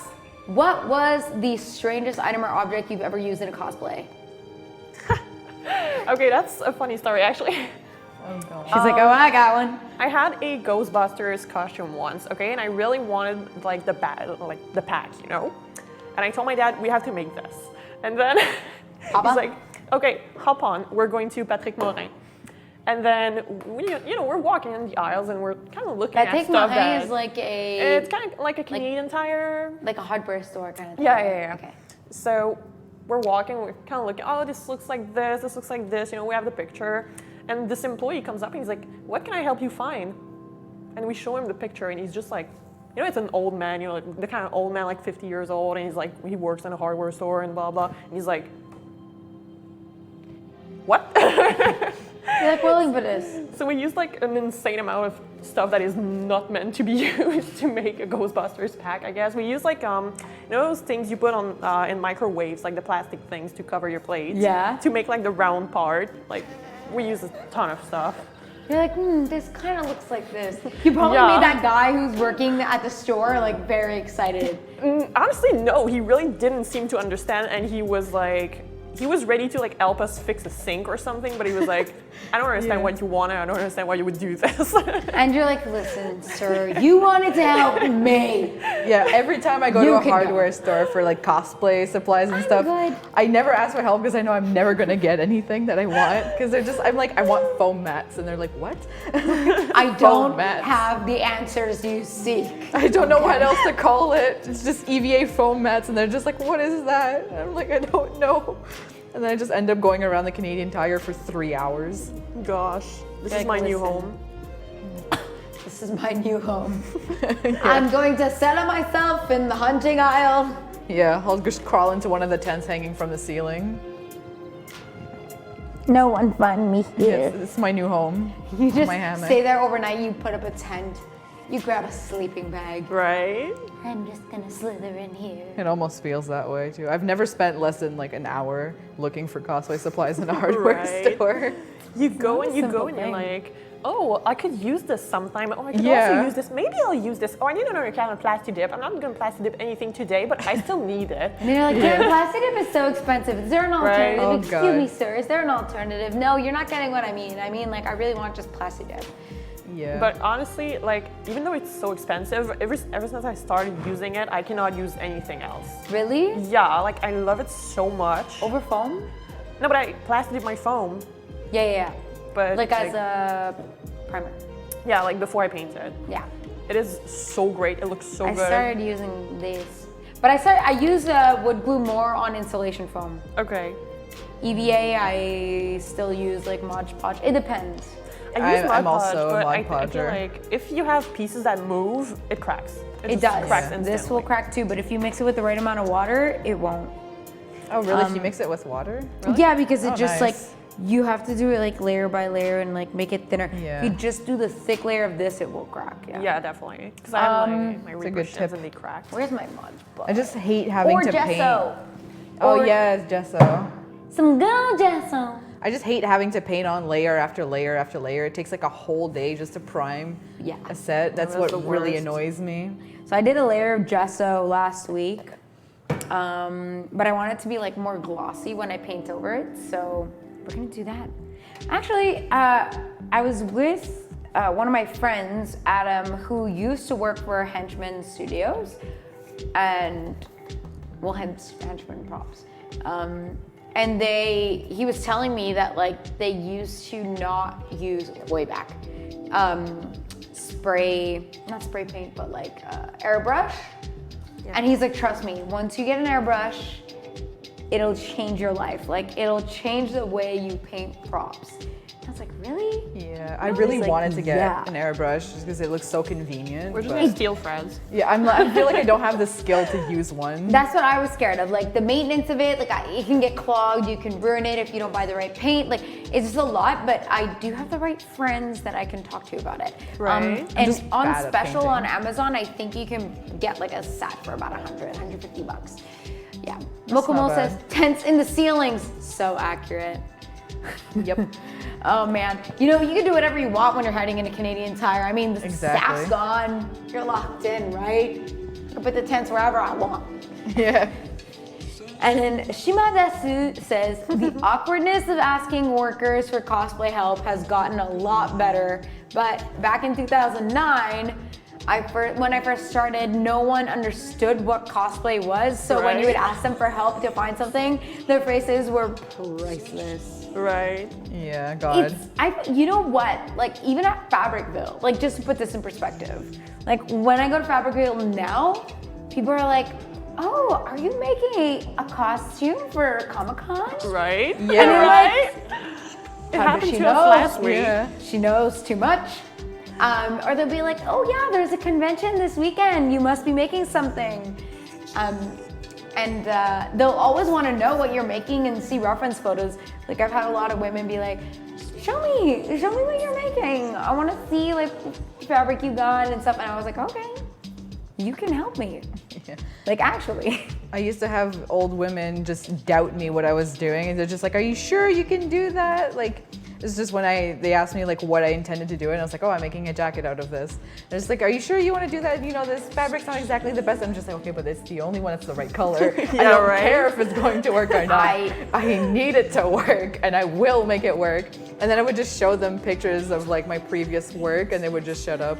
what was the strangest item or object you've ever used in a cosplay? Okay, that's a funny story actually. Oh gosh. She's like, oh, I got one. I had a Ghostbusters costume once, okay, and I really wanted like the pack, you know. And I told my dad we have to make this, and then Papa? he's like, okay, hop on, we're going to Patrick Morin. And then, we're walking in the aisles and we're kind of looking at Patrick stuff Morin is like it's kind of like a Canadian Tire. like a hardware store kind of thing. Yeah. Okay. So we're walking, we're kind of looking, oh, this looks like this looks like this, we have the picture. And this employee comes up and he's like, what can I help you find? And we show him the picture and he's just like, it's an old man, like the kind of old man, like 50 years old, and he's like, he works in a hardware store and blah, blah. And he's like, what? You're like willing for this. So we used like an insane amount of stuff that is not meant to be used to make a Ghostbusters pack, I guess. We use like, those things you put on in microwaves, like the plastic things to cover your plates. Yeah. To make like the round part. Like, we use a ton of stuff. You're like, this kind of looks like this. You probably Yeah. made that guy who's working at the store like very excited. Honestly, no, he really didn't seem to understand, and he was ready to like help us fix a sink or something, but he was like, I don't understand what you want, I don't understand why you would do this. And you're like, listen, sir, you wanted to help me. Yeah, every time I go You to a can hardware go. store for like cosplay supplies and I'm stuff, good. I never ask for help because I know I'm never gonna get anything that I want. Because I'm like, I want foam mats, and they're like, what? I Foam don't mats. have the answers you seek. I don't know what else to call it. It's just EVA foam mats, and they're just like, what is that? And I'm like, I don't know. And then I just end up going around the Canadian Tire for 3 hours. Gosh, this is Like, my new listen. home. This is my new home. I'm going to settle myself in the hunting aisle. Yeah, I'll just crawl into one of the tents hanging from the ceiling. No one find me Yes, this is my new home. You just my hammock. stay there overnight, you put up a tent, you grab a sleeping bag. Right? I'm just gonna slither in here. It almost feels that way too. I've never spent less than like an hour looking for cosplay supplies in a hardware Right. store. You go not a and you're simple like, thing. oh, I could use this sometime. Oh, I could Yeah. also use this. Maybe I'll use this. Oh, I need another can of plastic dip. I'm not going to plastic dip anything today, but I still need it. And they're like, Yeah. plastic dip is so expensive. Is there an Right. alternative? Oh, Excuse God. me, sir, is there an alternative? No, you're not getting what I mean. I mean, like, I really want just plastic dip. Yeah. But honestly, like, even though it's so expensive, ever since I started using it, I cannot use anything else. Really? Yeah, like, I love it so much. Over foam? No, but I plastic dip my foam. Yeah. But Like as a primer. yeah, like before I paint it. Yeah. It is so great. It looks so I good. started using these. But I use wood glue more on insulation foam. Okay. EVA, I still use like Mod Podge. It depends. I use Mod I'm also a Podge, but Mod I feel Podger. like if you have pieces that move, it cracks. It just does. cracks This instantly. will crack too, but if you mix it with the right amount of water, it won't. Oh, really? You mix it with water? Really? Yeah, because it Oh, just nice. like, you have to do it like layer by layer and like make it thinner. Yeah. If you just do the thick layer of this, it will crack. Yeah. Yeah, definitely. Because I have my It's a good repercussions tip. and they crack. Where's my Mod Podge? I just hate having Or to gesso. paint. Oh, Or yes, gesso. some good gesso. I just hate having to paint on layer after layer after layer. It takes like a whole day just to prime Yeah. a set. That's That's what the really worst. annoys me. So I did a layer of gesso last week, but I want it to be like more glossy when I paint over it. So we're gonna do that. Actually, I was with one of my friends, Adam, who used to work for Henchman Studios, and well, Henchman Props. And he was telling me that like they used to not use way back not spray paint, but like airbrush. And he's like, trust me, once you get an airbrush, it'll change your life. Like it'll change the way you paint props. I was like, really? Yeah, I No, really he's like, wanted to get yeah. an airbrush just because it looks so convenient. We're just but- gonna steal Fred's. yeah, I feel like I don't have the skill to use one. That's what I was scared of. Like the maintenance of it, like it can get clogged, you can ruin it if you don't buy the right paint. Like it's just a lot, but I do have the right friends that I can talk to about it. Right. I'm And just on bad at special painting. on Amazon, I think you can get like a set for about $150. Yeah. Mokomo not says bad. tents in the ceilings. So accurate. Yep. Oh man. You know, you can do whatever you want when you're hiding in a Canadian Tire. I mean, the Exactly. staff's gone. You're locked in, right? I put the tents wherever I want. Yeah. And then Shimadasu says, the awkwardness of asking workers for cosplay help has gotten a lot better, but back in 2009, when I first started, no one understood what cosplay was. So when you would ask them for help to find something, their faces were priceless. Right. Yeah, God. You know what? Like even at Fabricville, like just to put this in perspective, like when I go to Fabricville now, people are like, "Oh, are you making a costume for Comic-Con?" Right. Yeah. And you're Right. like, It "How happened does she to us know?" last week. Yeah. She knows too much. Or they'll be like, "Oh yeah, there's a convention this weekend. You must be making something." And they'll always want to know what you're making and see reference photos. Like I've had a lot of women be like, show me what you're making. I want to see like fabric you got and stuff. And I was like, okay, you can help me. Yeah. Like actually. I used to have old women just doubt me what I was doing, and they're just like, "Are you sure you can do that?" Like, it's just when they asked me like what I intended to do, and I was like, "Oh, I'm making a jacket out of this." And it's like, "Are you sure you want to do that? You know, this fabric's not exactly the best." I'm just like, "Okay, but it's the only one that's the right color. I don't care if it's going to work or not. I need it to work, and I will make it work." And then I would just show them pictures of like my previous work, and they would just shut up.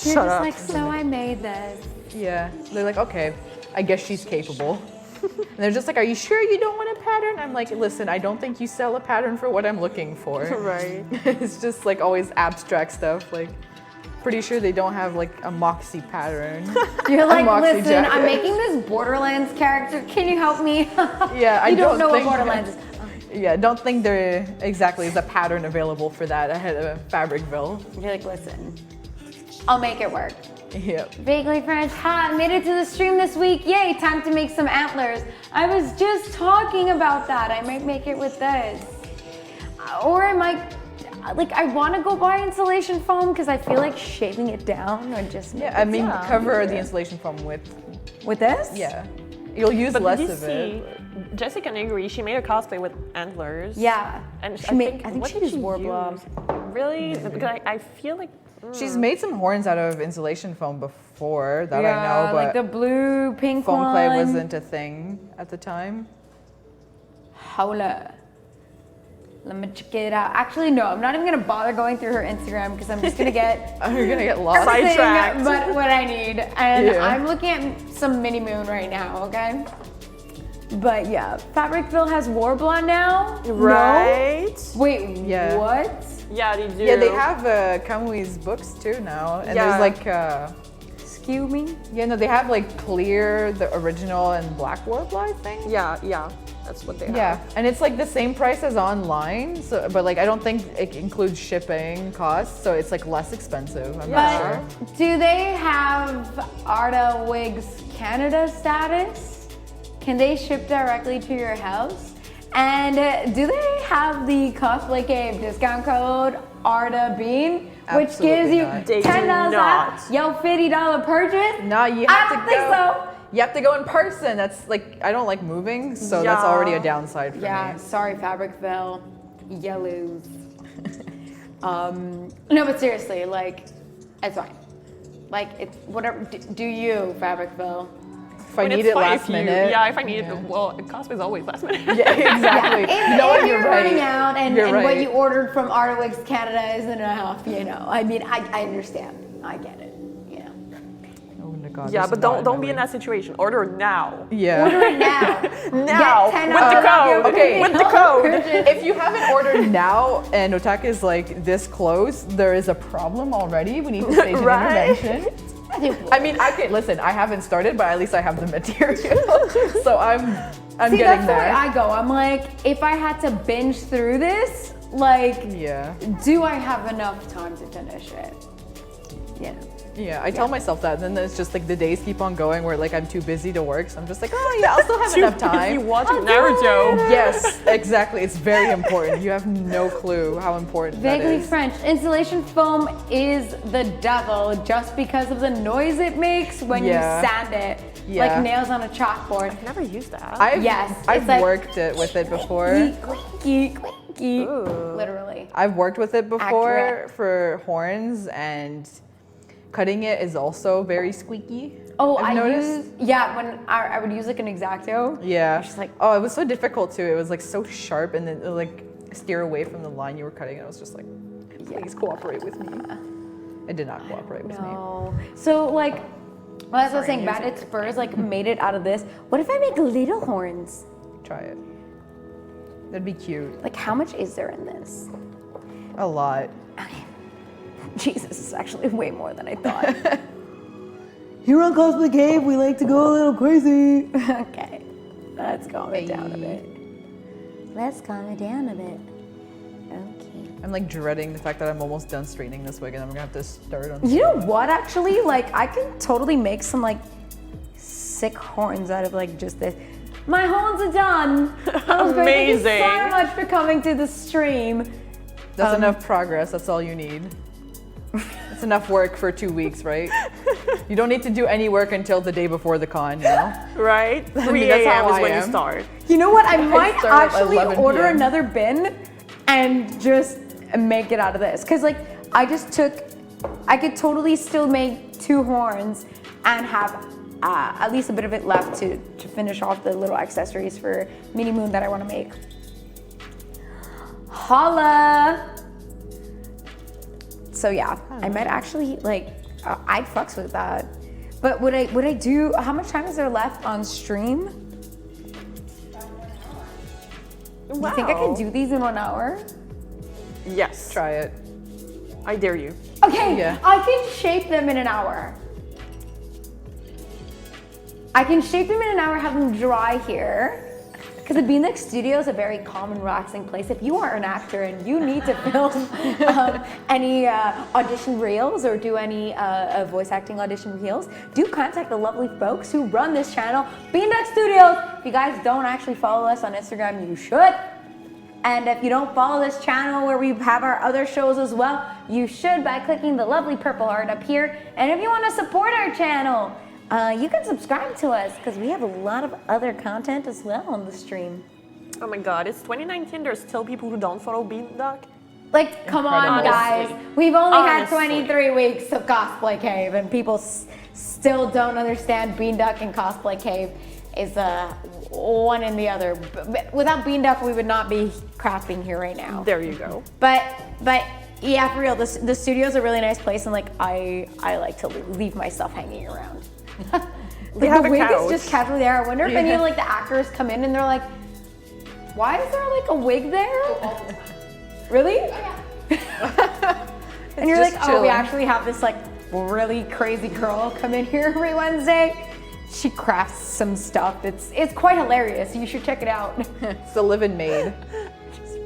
You're just like, "So I made this." Yeah, they're like, "Okay, I guess she's capable." And they're just like, "Are you sure you don't want a pattern?" I'm like, "Listen, I don't think you sell a pattern for what I'm looking for." Right. It's just like always abstract stuff. Like, pretty sure they don't have like a Moxie pattern. You're like, Moxie "Listen, jacket." I'm making this Borderlands character. Can you help me?" Yeah, I you don't know what think- Borderlands is. Yeah, don't think there exactly is a pattern available for that ahead of Fabricville. You're like, "Listen, I'll make it work." Yep. Vaguely French, ha, made it to the stream this week. Yay, time to make some antlers. I was just talking about that. I might make it with this. Or I might, like, I want to go buy insulation foam because I feel like shaving it down would just make Yeah, I mean, Yeah. cover the insulation foam with, With this? yeah. You'll use But less did you of see it. Jessica Negri? She made a cosplay with antlers. Yeah. And I think what she did used Warblob. use? Really? Because I feel like She's made some horns out of insulation foam before, that I know, but like the blue, pink foam one. clay wasn't a thing at the time. Hola. Let me check it out. Actually, no, I'm not even gonna bother going through her Instagram because I'm just gonna get You're gonna get lost. Sidetracked. but what I need. And Yeah. I'm looking at some mini moon right now, okay? But yeah, Fabricville has Warblon now. right. No? Wait, Yeah. what? Yeah, they do. Yeah, they have Kamui's books too now, and Yeah. there's like, Excuse me? yeah, no, they have like clear, the original, and black Warbler, I think. Yeah, that's what they have. Yeah, and it's like the same price as online, so but like I don't think it includes shipping costs, so it's like less expensive. I'm not sure. Do they have Arta Wigs Canada status? Can they ship directly to your house? And do they have the Cosplay Cave discount code Arta Bean, which Absolutely gives you not. They do $10 not. off your $50 purchase? No, you I have don't to think go. so. You have to go in person. That's like I don't like moving, so that's Yeah. already a downside for Yeah, me. sorry, Fabricville. Yellows. No, but seriously, like, it's fine. Like, it's whatever. Do you, Fabricville? If I When need it's it fine last if you- minute. Yeah, if I need it, well, cosplay's always last minute. Yeah, exactly. If, No, if you're you're right. running out and You're what right. you ordered from Arta Wigs Canada isn't enough, you know. I mean, I understand. I get it. You know. Oh my God, Yeah, this but is not don't be my in way. that situation. Order now. Yeah. Order it now. Now, Get $10 with the off your code. Okay. With the code. purchase. If you haven't ordered now and Otaka is like this close, there is a problem already. We need to stage an Right? intervention. I mean, I can listen. I haven't started, but at least I have the material, so I'm See, getting that's the way there. I go. I'm like, if I had to binge through this, like, Yeah, do I have enough time to finish it? You know. yeah. I tell myself that, and then it's just like the days keep on going where like I'm too busy to work, so I'm just like, oh yeah, I'll still have enough You time. watching Naruto. Yes, exactly. It's very important. You have no clue how important that Vaguely is. French. Insulation foam is the devil just because of the noise it makes when Yeah. you sand it, Yeah. like nails on a chalkboard. I've never used that. Yes, I've it's like- worked it with it before. Clinky, clinky. Ooh. Literally. I've worked with it before Accurate. for horns, and cutting it is also very squeaky. Oh, I've I noticed. use, yeah, when I would use like an X-Acto. Yeah. Just like- oh, it was so difficult too. It was like so sharp, and then it, like steer away from the line you were cutting. And I was just like, please cooperate with me. It did not cooperate with me. No. So like, well, as I was saying, Bandit Spurs like made it out of this. What if I make little horns? Try it. That'd be cute. Like, how much is there in this? A lot. Okay. Jesus, it's actually way more than I thought. Here on Cosplay Cave, we like to go a little crazy. Okay, let's calm it down a bit. Let's calm it down a bit. Okay. I'm like dreading the fact that I'm almost done straightening this wig and I'm gonna have to start on. You know what, actually? Like, I could totally make some like sick horns out of like just this. My horns are done. That was great. Thank you so much for coming to the stream. That's enough progress. That's all you need. It's enough work for 2 weeks, right? You don't need to do any work until the day before the con, you know? Right? 3 that's a.m. how is I when you am. start. You know what? I might start at actually 11 order PM. another bin and just make it out of this. Cause like, I could totally still make 2 horns and have at least a bit of it left to finish off the little accessories for Mini Moon that I wanna make. Holla! So yeah, I might actually like, I'd fucks with that. But would I do, how much time is there left on stream? Wow. You think I can do these in 1 hour? Yes. Try it. I dare you. Okay, Yeah. I can shape them in an hour. I can shape them in an hour, have them dry here. Because the Beanduck Studios is a very calm and relaxing place. If you are an actor and you need to film any audition reels or do any voice acting audition reels, do contact the lovely folks who run this channel, Beanduck Studios. If you guys don't actually follow us on Instagram, you should. And if you don't follow this channel where we have our other shows as well, you should by clicking the lovely purple heart up here. And if you want to support our channel, you can subscribe to us because we have a lot of other content as well on the stream. Oh my god, it's 2019. There's still people who don't follow Beanduck. Like, come on, Honestly. guys. We've only had Honestly. 23 weeks of Cosplay Cave, and people still don't understand Beanduck and Cosplay Cave is one and the other. But without Beanduck, we would not be crafting here right now. There you go. But yeah, for real, the studio's a really nice place, and like I like to leave my stuff hanging around. They Like, have the a wig couch. is just casually there. I wonder if any of like the actors come in and they're like, why is there like a wig there? Really? And you're just like, oh, we chilling. actually have this like really crazy girl come in here every Wednesday. She crafts some stuff. It's quite hilarious. You should check it out. It's the live-in maid.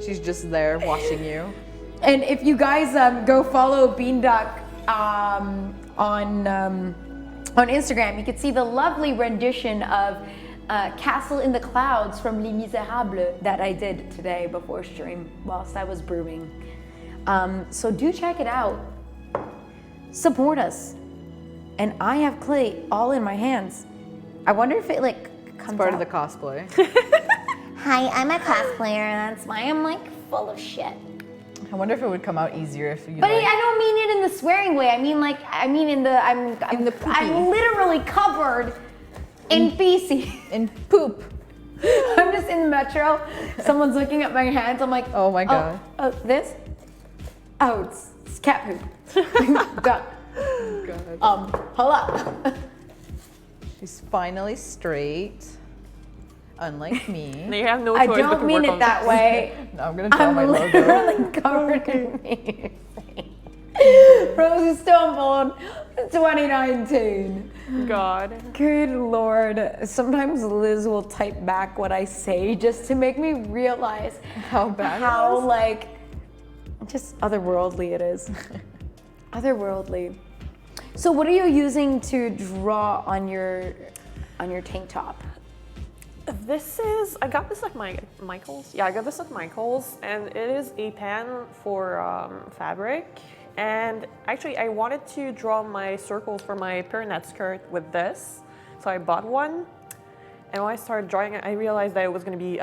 She's just there watching you. And if you guys go follow Beanduck on Instagram, you can see the lovely rendition of Castle in the Clouds from Les Miserables that I did today before stream whilst I was brewing. So do check it out. Support us. And I have clay all in my hands. I wonder if it like comes It's part out. of the cosplay. Hi, I'm a cosplayer, and that's why I'm like full of shit. I wonder if it would come out easier if you But like, I don't mean it in the swearing way. I mean in the I'm literally covered in feces. in poop. I'm just in the metro. Someone's looking at my hands. I'm like, Oh my god. Oh, this? Oh, it's cat poop. Done. God. Hold up. She's finally straight. Unlike me. They have no I choice but don't to mean work it on that this. way. No, I'm gonna draw I'm my logo. literally covered in feces. Rosie Stormborn, 2019. God. Good Lord. Sometimes Liz will type back what I say just to make me realize How bad it how was? like just otherworldly it is. Otherworldly. So what are you using to draw on your tank top? This is, I got this at Michael's. Yeah, I got this at Michael's, and it is a pen for fabric. And actually, I wanted to draw my circles for my pyramid skirt with this. So I bought one. And when I started drawing it, I realized that it was going to be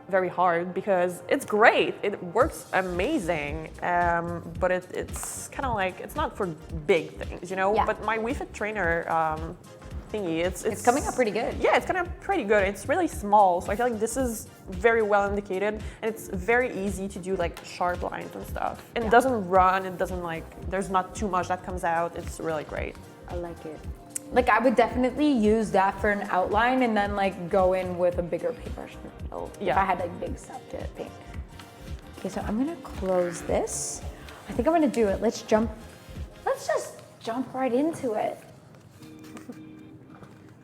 very hard because it's great. It works amazing. But it's kind of like, it's not for big things, you know? Yeah. But my Wii Fit trainer, thingy. It's coming out pretty good. Yeah, it's coming out pretty good. It's really small, so I feel like this is very well indicated, and it's very easy to do like sharp lines and stuff. And it doesn't run, it doesn't like, there's not too much that comes out. It's really great. I like it. Like I would definitely use that for an outline and then like go in with a bigger paintbrush. If I had like big stuff to paint. Okay, so I'm gonna close this. I think I'm gonna do it. Let's just jump right into it.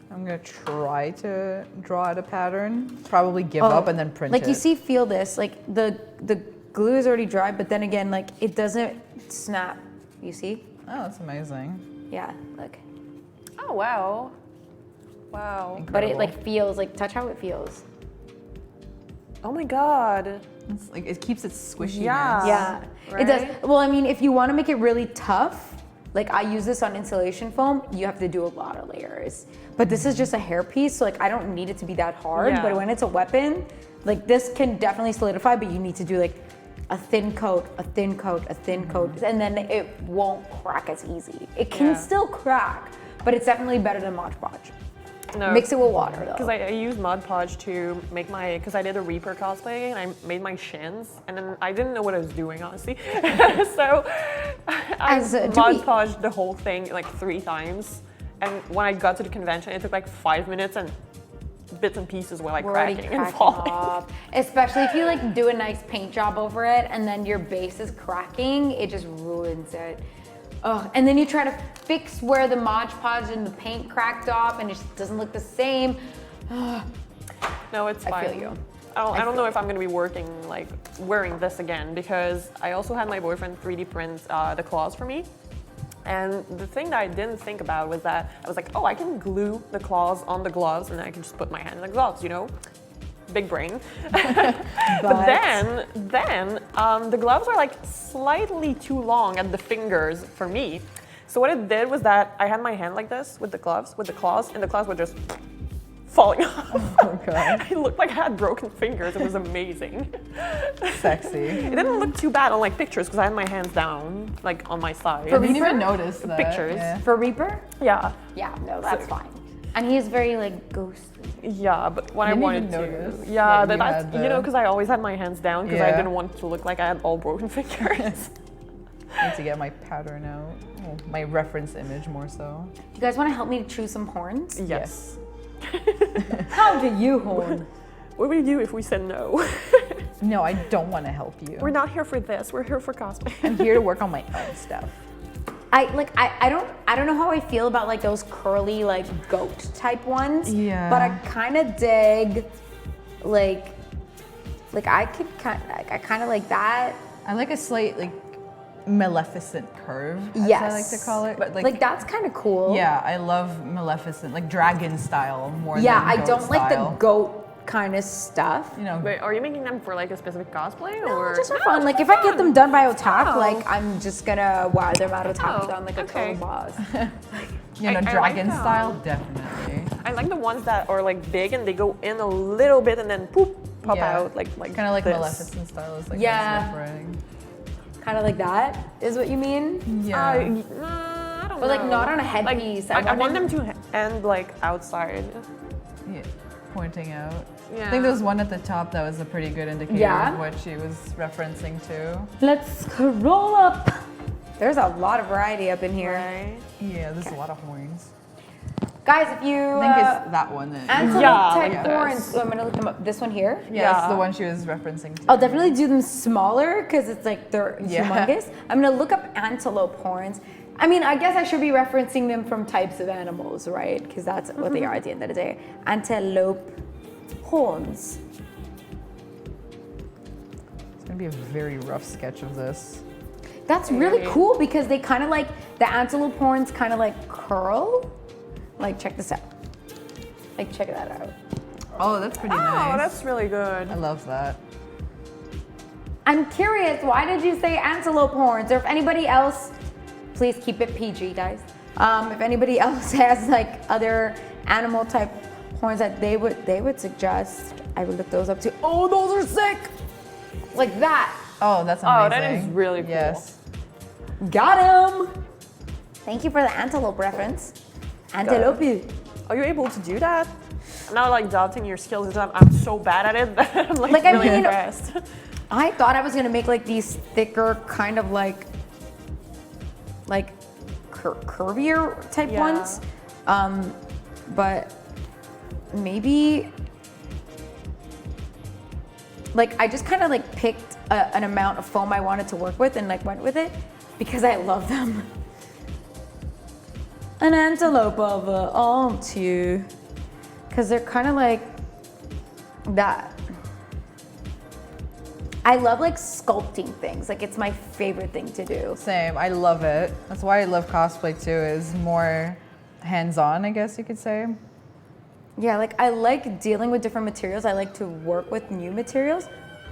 I'm gonna try to draw out a pattern. Probably give up and then print like it. you see, feel this. Like the glue is already dry, but then again, like it doesn't snap. You see? Oh, that's amazing. Yeah, look. Oh, wow. Wow. Incredible. But it like feels like, touch how it feels. Oh my God. It's like it keeps its squishiness. Yeah. Yeah, right? it does. Well, I mean, if you want to make it really tough, like I use this on insulation foam, you have to do a lot of layers. But this is just a hair piece, so like I don't need it to be that hard. Yeah. But when it's a weapon, like this can definitely solidify, but you need to do like a thin coat, a thin coat, a thin coat, and then it won't crack as easy. It can still crack, but it's definitely better than Mod Podge. No. Mix it with water though. Because I use Mod Podge to make my, because I did a Reaper cosplay and I made my shins and then I didn't know what I was doing, honestly. So I Mod Podged the whole thing like 3 times. And when I got to the convention, it took like 5 minutes and bits and pieces were like cracking and falling. Off. Especially if you like do a nice paint job over it and then your base is cracking, it just ruins it. Oh, and then you try to fix where the Mod Podge and the paint cracked off and it just doesn't look the same. No, it's fine. I feel you. I don't know if I'm gonna be wearing this again because I also had my boyfriend 3D print the claws for me. And the thing that I didn't think about was that I was like, oh, I can glue the claws on the gloves and then I can just put my hand in the gloves, you know? Big brain. But then the gloves are like slightly too long at the fingers for me. So what it did was that I had my hand like this with the gloves, with the claws, and the claws were just falling off. Okay. It looked like I had broken fingers. It was amazing. Sexy. It didn't look too bad on like pictures because I had my hands down, like on my side. I didn't even notice that. Pictures. Yeah. For Reaper? Yeah. Yeah, no, that's fine. And he is very like ghostly. Yeah, but when I Didn't wanted even notice to, yeah, that you that's had you know, the- because I always had my hands down because I Yeah. didn't want to look like I had all broken fingers. I need to get my pattern out. Oh, my reference image more so. Do you guys want to help me choose some horns? Yes. How do you horn? What would we do if we said no? No, I don't want to help you. We're not here for this. We're here for cosplay. I'm here to work on my own stuff. I don't know how I feel about like those curly like goat type ones. Yeah. But I kind of dig like I kind of like that. I like a slight like Maleficent curve, as Yes. I like to call it. But Like that's kind of cool. yeah, I love Maleficent, like dragon style more Yeah, than I goat don't like the style. goat kind of stuff. You know, Wait, are you making them for like a specific cosplay No, or just for fun. Like if I get them done by Otak, Oh. like I'm just gonna wow them out of Otak Oh, on like a okay. total boss. you know, I like dragon them. style, definitely. I like the ones that are like big and they go in a little bit and then poop pop Yeah. out like Kind of like this. Maleficent style is like Yeah. what's referring. Kind of like that is what you mean? Yeah. I don't But like know. not on a headpiece. Like, I want them to end like outside. Yeah, pointing out. Yeah. I think there was one at the top that was a pretty good indicator Yeah. of what she was referencing to. Let's scroll up. There's a lot of variety up in here. Right. Yeah, there's a lot of horns. Guys, if you I think it's that one. That Antelope Yeah, type like horns. this. Oh, I'm gonna look them up. This one here. yeah, it's Yeah. the one she was referencing to. I'll definitely do them smaller because it's like they're Yeah. humongous. I'm gonna look up antelope horns. I mean, I guess I should be referencing them from types of animals, right? Because that's what they are at the end of the day. Antelope horns. It's gonna be a very rough sketch of this. That's really cool because they kind of like, the antelope horns kind of like curl. Like, check this out. Like, check that out. Oh, that's pretty Oh, nice. that's really good. I love that. I'm curious, why did you say antelope horns? Or if anybody else, please keep it PG, guys. If anybody else has like other animal type horns that they would suggest, I would look those up too. Oh, those are sick! Like that. Oh, that's amazing. Oh, that is really cool. Yes. Got him! Thank you for the antelope reference. Antelope. are you able to do that? I'm now like doubting your skills because I'm so bad at it that I'm like I really mean, impressed. I thought I was gonna make like these thicker, kind of like curvier type Yeah. ones, but maybe like I just kind of like picked an amount of foam I wanted to work with and like went with it because I love them. An antelope of aren't you? Because they're kind of like that. I love like sculpting things. Like it's my favorite thing to do. Same, I love it. That's why I love cosplay too, is more hands-on, I guess you could say. Yeah, like I like dealing with different materials. I like to work with new materials.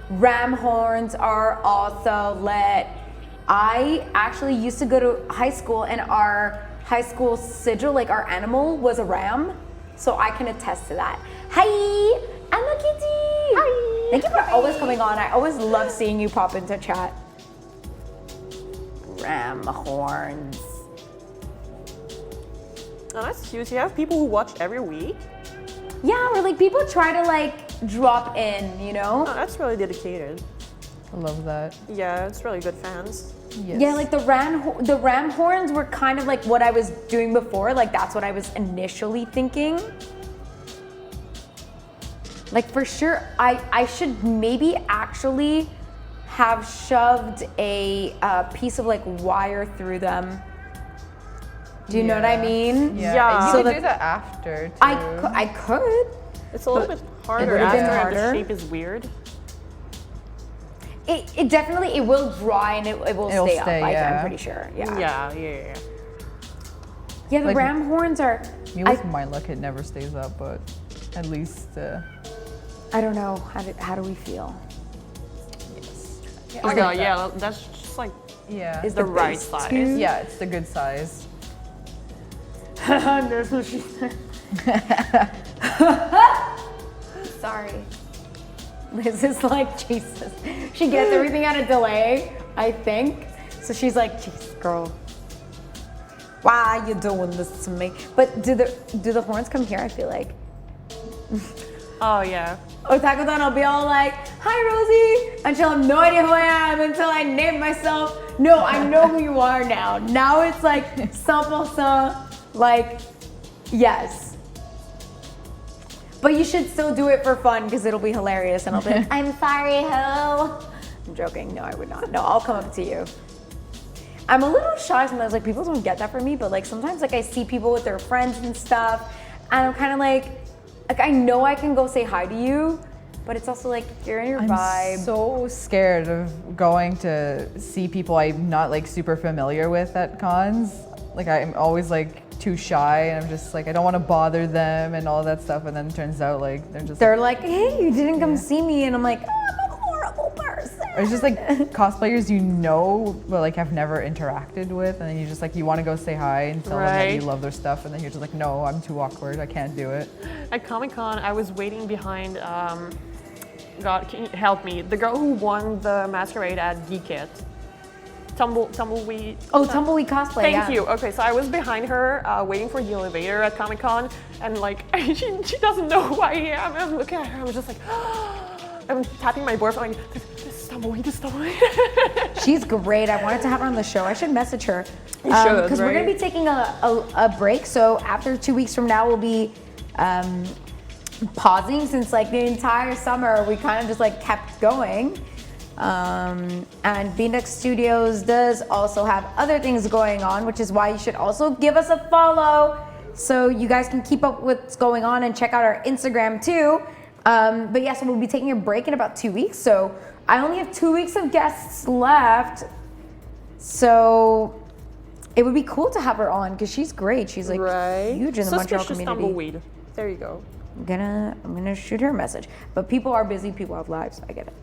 Ram horns are also lit. I actually used to go to high school and our high school sigil, like our animal, was a ram. So I can attest to that. Hi, I'm a kitty. Hi. Thank you for always coming on. I always love seeing you pop into chat. Ram horns. Oh, that's cute. You have people who watch every week. Yeah, or like people try to like drop in, you know? Oh, that's really dedicated. I love that. Yeah, it's really good fans. Yes. Yeah, like the ram horns were kind of like what I was doing before. Like that's what I was initially thinking. Like for sure, I should maybe actually have shoved a piece of like wire through them. Do you know what I mean? Yeah. Yeah. You So could the- do that after too. I could. It's a little bit harder would've been after and the harder. shape is weird. It definitely, it will dry and it will It'll stay up. stay, I'm yeah. pretty sure. Yeah. Yeah. Yeah, the Like- ram horns are. Me with my luck, it never stays up, but at least I don't know. How do we feel? Oh my god, yeah, that's just like yeah. the right base size. too? Yeah, it's the good size. That's what she said. Sorry. Liz is like, Jesus. She gets everything at a delay, I think. So she's like, Jesus, girl. Why are you doing this to me? But do the horns come here? I feel like. Oh yeah. Otaku-dan will be all like, hi Rosie, and she'll have no idea who I am until I name myself. No, I know who you are now. Now it's like 100%, like, yes. But you should still do it for fun because it'll be hilarious and I'll be like, I'm sorry, ho. I'm joking, no I would not. No, I'll come up to you. I'm a little shy sometimes, like people don't get that from me, but like sometimes like I see people with their friends and stuff and I'm kind of like I know I can go say hi to you, but it's also like you're in your vibe. I'm so scared of going to see people I'm not like super familiar with at cons. Like I'm always like too shy and I'm just like I don't want to bother them and all that stuff, and then it turns out like They're like, hey, you didn't come see me, and I'm like, oh, I'm a horrible person. or it's just like cosplayers you know but like have never interacted with, and then you just like you want to go say hi and tell them that you Right. love their stuff, and then you're just like, no, I'm too awkward, I can't do it. At Comic-Con, I was waiting behind, God, can you help me? The girl who won the masquerade at Geekit. Tumbleweed. Oh, Tumbleweed Cosplay, Thank yeah. you. Okay, so I was behind her, waiting for the elevator at Comic-Con, and like, she doesn't know who I am. I'm looking at her, I'm just like, I'm tapping my boyfriend, like, this is Tumbleweed, this is Tumbleweed. She's great. I wanted to have her on the show. I should message her. You should, Because we're going to be taking a break. So after 2 weeks from now, we'll be pausing since like the entire summer we kind of just like kept going. And Beanduck Studios does also have other things going on, which is why you should also give us a follow so you guys can keep up with what's going on and check out our Instagram too. But yeah, so we'll be taking a break in about 2 weeks. So I only have 2 weeks of guests left. So it would be cool to have her on because she's great. She's like huge in the Montreal Suspicious community. Tumbleweed. There you go. I'm gonna shoot her a message. But people are busy, people have lives. I get it.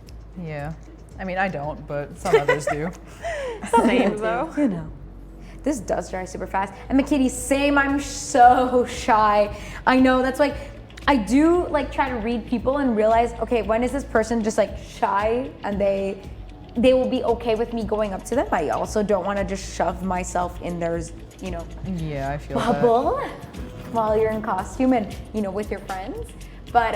Yeah, I mean I don't, but some others do. Same though. You know. This does dry super fast. And McKitty, same, I'm so shy. I know, that's like, I do like try to read people and realize, okay, when is this person just like shy and they will be okay with me going up to them. I also don't want to just shove myself in their, you know, Yeah, I feel that. bubble. while you're in costume and, you know, with your friends. But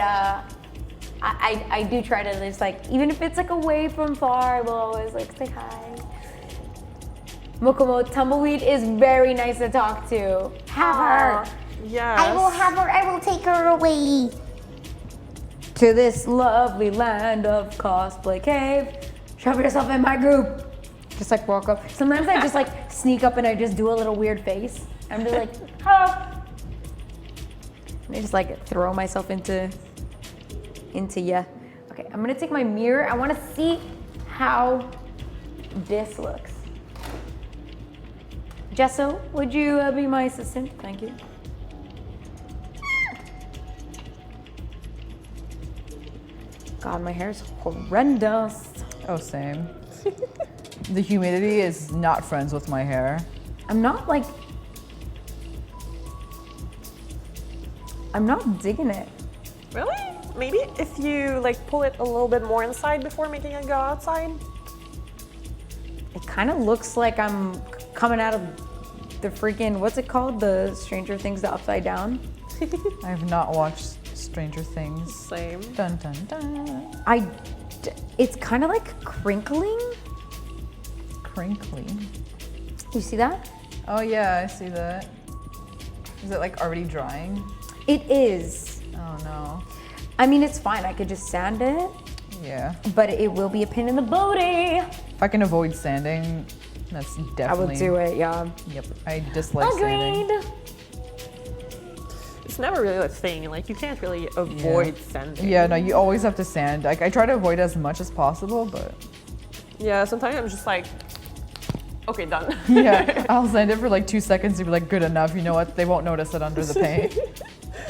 I do try to just like, even if it's like away from far, I will always like say hi. Mokomo, Tumbleweed is very nice to talk to. Have her. Yes. I will have her, I will take her away to this lovely land of cosplay cave. Shove yourself in my group. Just like walk up. Sometimes I just like sneak up and I just do a little weird face. I'm just like, oh. And I just like throw myself into ya. Okay, I'm gonna take my mirror. I wanna see how this looks. Jesso, would you be my assistant? Thank you. God, my hair is horrendous. Oh, same. The humidity is not friends with my hair. I'm not digging it. Really? Maybe if you like pull it a little bit more inside before making it go outside. It kind of looks like I'm coming out of the freaking, what's it called? The Stranger Things, the Upside Down. I have not watched Stranger Things. Same. Dun dun dun. It's kind of like crinkling. Crinkly. You see that? Oh yeah, I see that. Is it like already drying? It is. Oh no. I mean, it's fine. I could just sand it, Yeah. but it will be a pain in the booty. If I can avoid sanding, that's definitely. I would do it, yeah. Yep. I dislike sanding. Agreed. It's never really a thing. Like you can't really avoid sanding. Yeah, no, you always have to sand. Like I try to avoid as much as possible, but Yeah, sometimes I'm just like, okay, done. yeah, I'll sand it for like 2 seconds to be like, good enough. You know what? They won't notice it under the paint,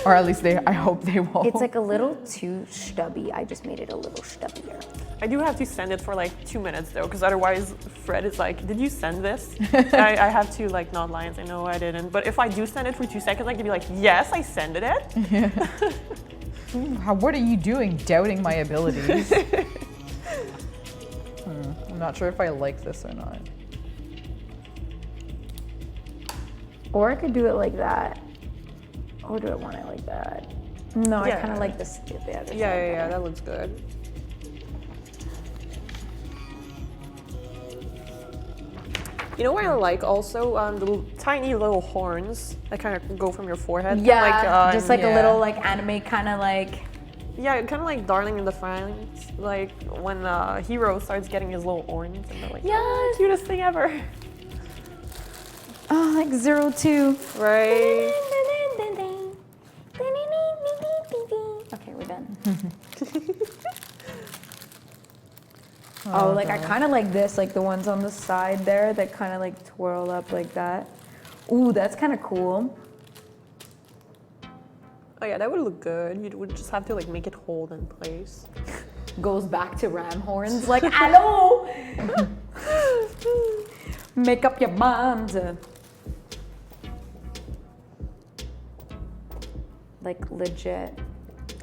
or at least I hope they won't. It's like a little too stubby. I just made it a little stubbier. I do have to send it for like 2 minutes though, because otherwise Fred is like, did you send this? I have to like nod lines. I know I didn't. But if I do send it for 2 seconds, I can be like, yes, I sended it. What are you doing? Doubting my abilities. I'm not sure if I like this or not. Or I could do it like that. Or do I want it like that? No, I Yeah. kind of like this. The other Yeah, side yeah, yeah, better. that looks good. You know what I like also? The tiny little horns that kind of go from your forehead. Yeah, just like a yeah. little like anime kind of like. Yeah, kind of like Darling in the Franxx. Like when Hero starts getting his little horns and they're like, Yes. cutest thing ever. Oh, like 02. Right? Okay, we're done. Oh, like I kind of like this, like the ones on the side there that kind of like twirl up like that. Ooh, that's kind of cool. Oh yeah, that would look good. You would just have to like make it hold in place. Goes back to ram horns, like, hello! Make up your mind. Like legit,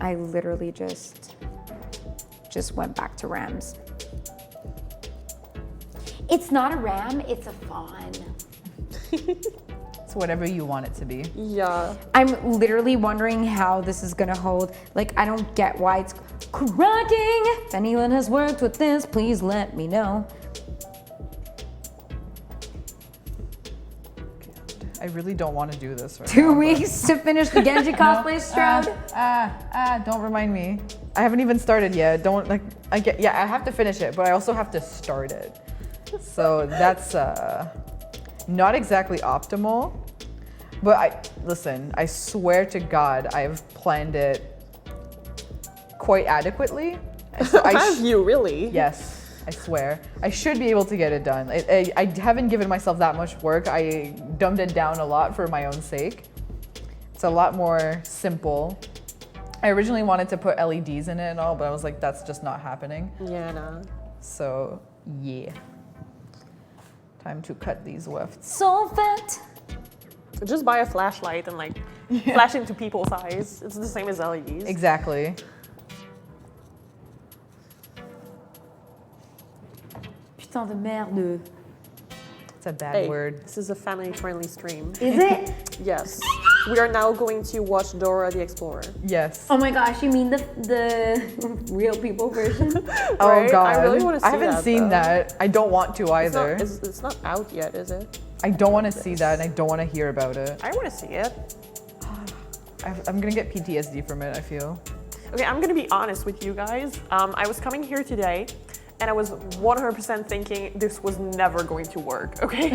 I literally just went back to rams. It's not a ram, it's a fawn. It's whatever you want it to be. Yeah. I'm literally wondering how this is gonna hold. Like, I don't get why it's cracking. If anyone has worked with this, please let me know. I really don't want to do this right 2 now, but- weeks to finish the Genji cosplay, Strode. Don't remind me. I haven't even started yet. Don't like. I have to finish it, but I also have to start it. So that's not exactly optimal. But listen. I swear to God, I've planned it quite adequately. So Have you really? Yes. I swear. I should be able to get it done. I haven't given myself that much work. I dumbed it down a lot for my own sake. It's a lot more simple. I originally wanted to put LEDs in it and all, but I was like, that's just not happening. Yeah, no. So, yeah. Time to cut these wefts. So fat. Just buy a flashlight and like flash into people's eyes. It's the same as LEDs. Exactly. Putain de merde. It's a bad Hey, word. this is a family-friendly stream. Is it? Yes. We are now going to watch Dora the Explorer. Yes. Oh my gosh, you mean the real people version? Oh Right? god. I really wanna see I haven't that, seen though. that. I don't want to either. It's not out yet, is it? I don't want to see that, and I don't want to hear about it. I want to see it. I'm gonna get PTSD from it, I feel. Okay, I'm gonna be honest with you guys. I was coming here today, and I was 100% thinking this was never going to work. Okay,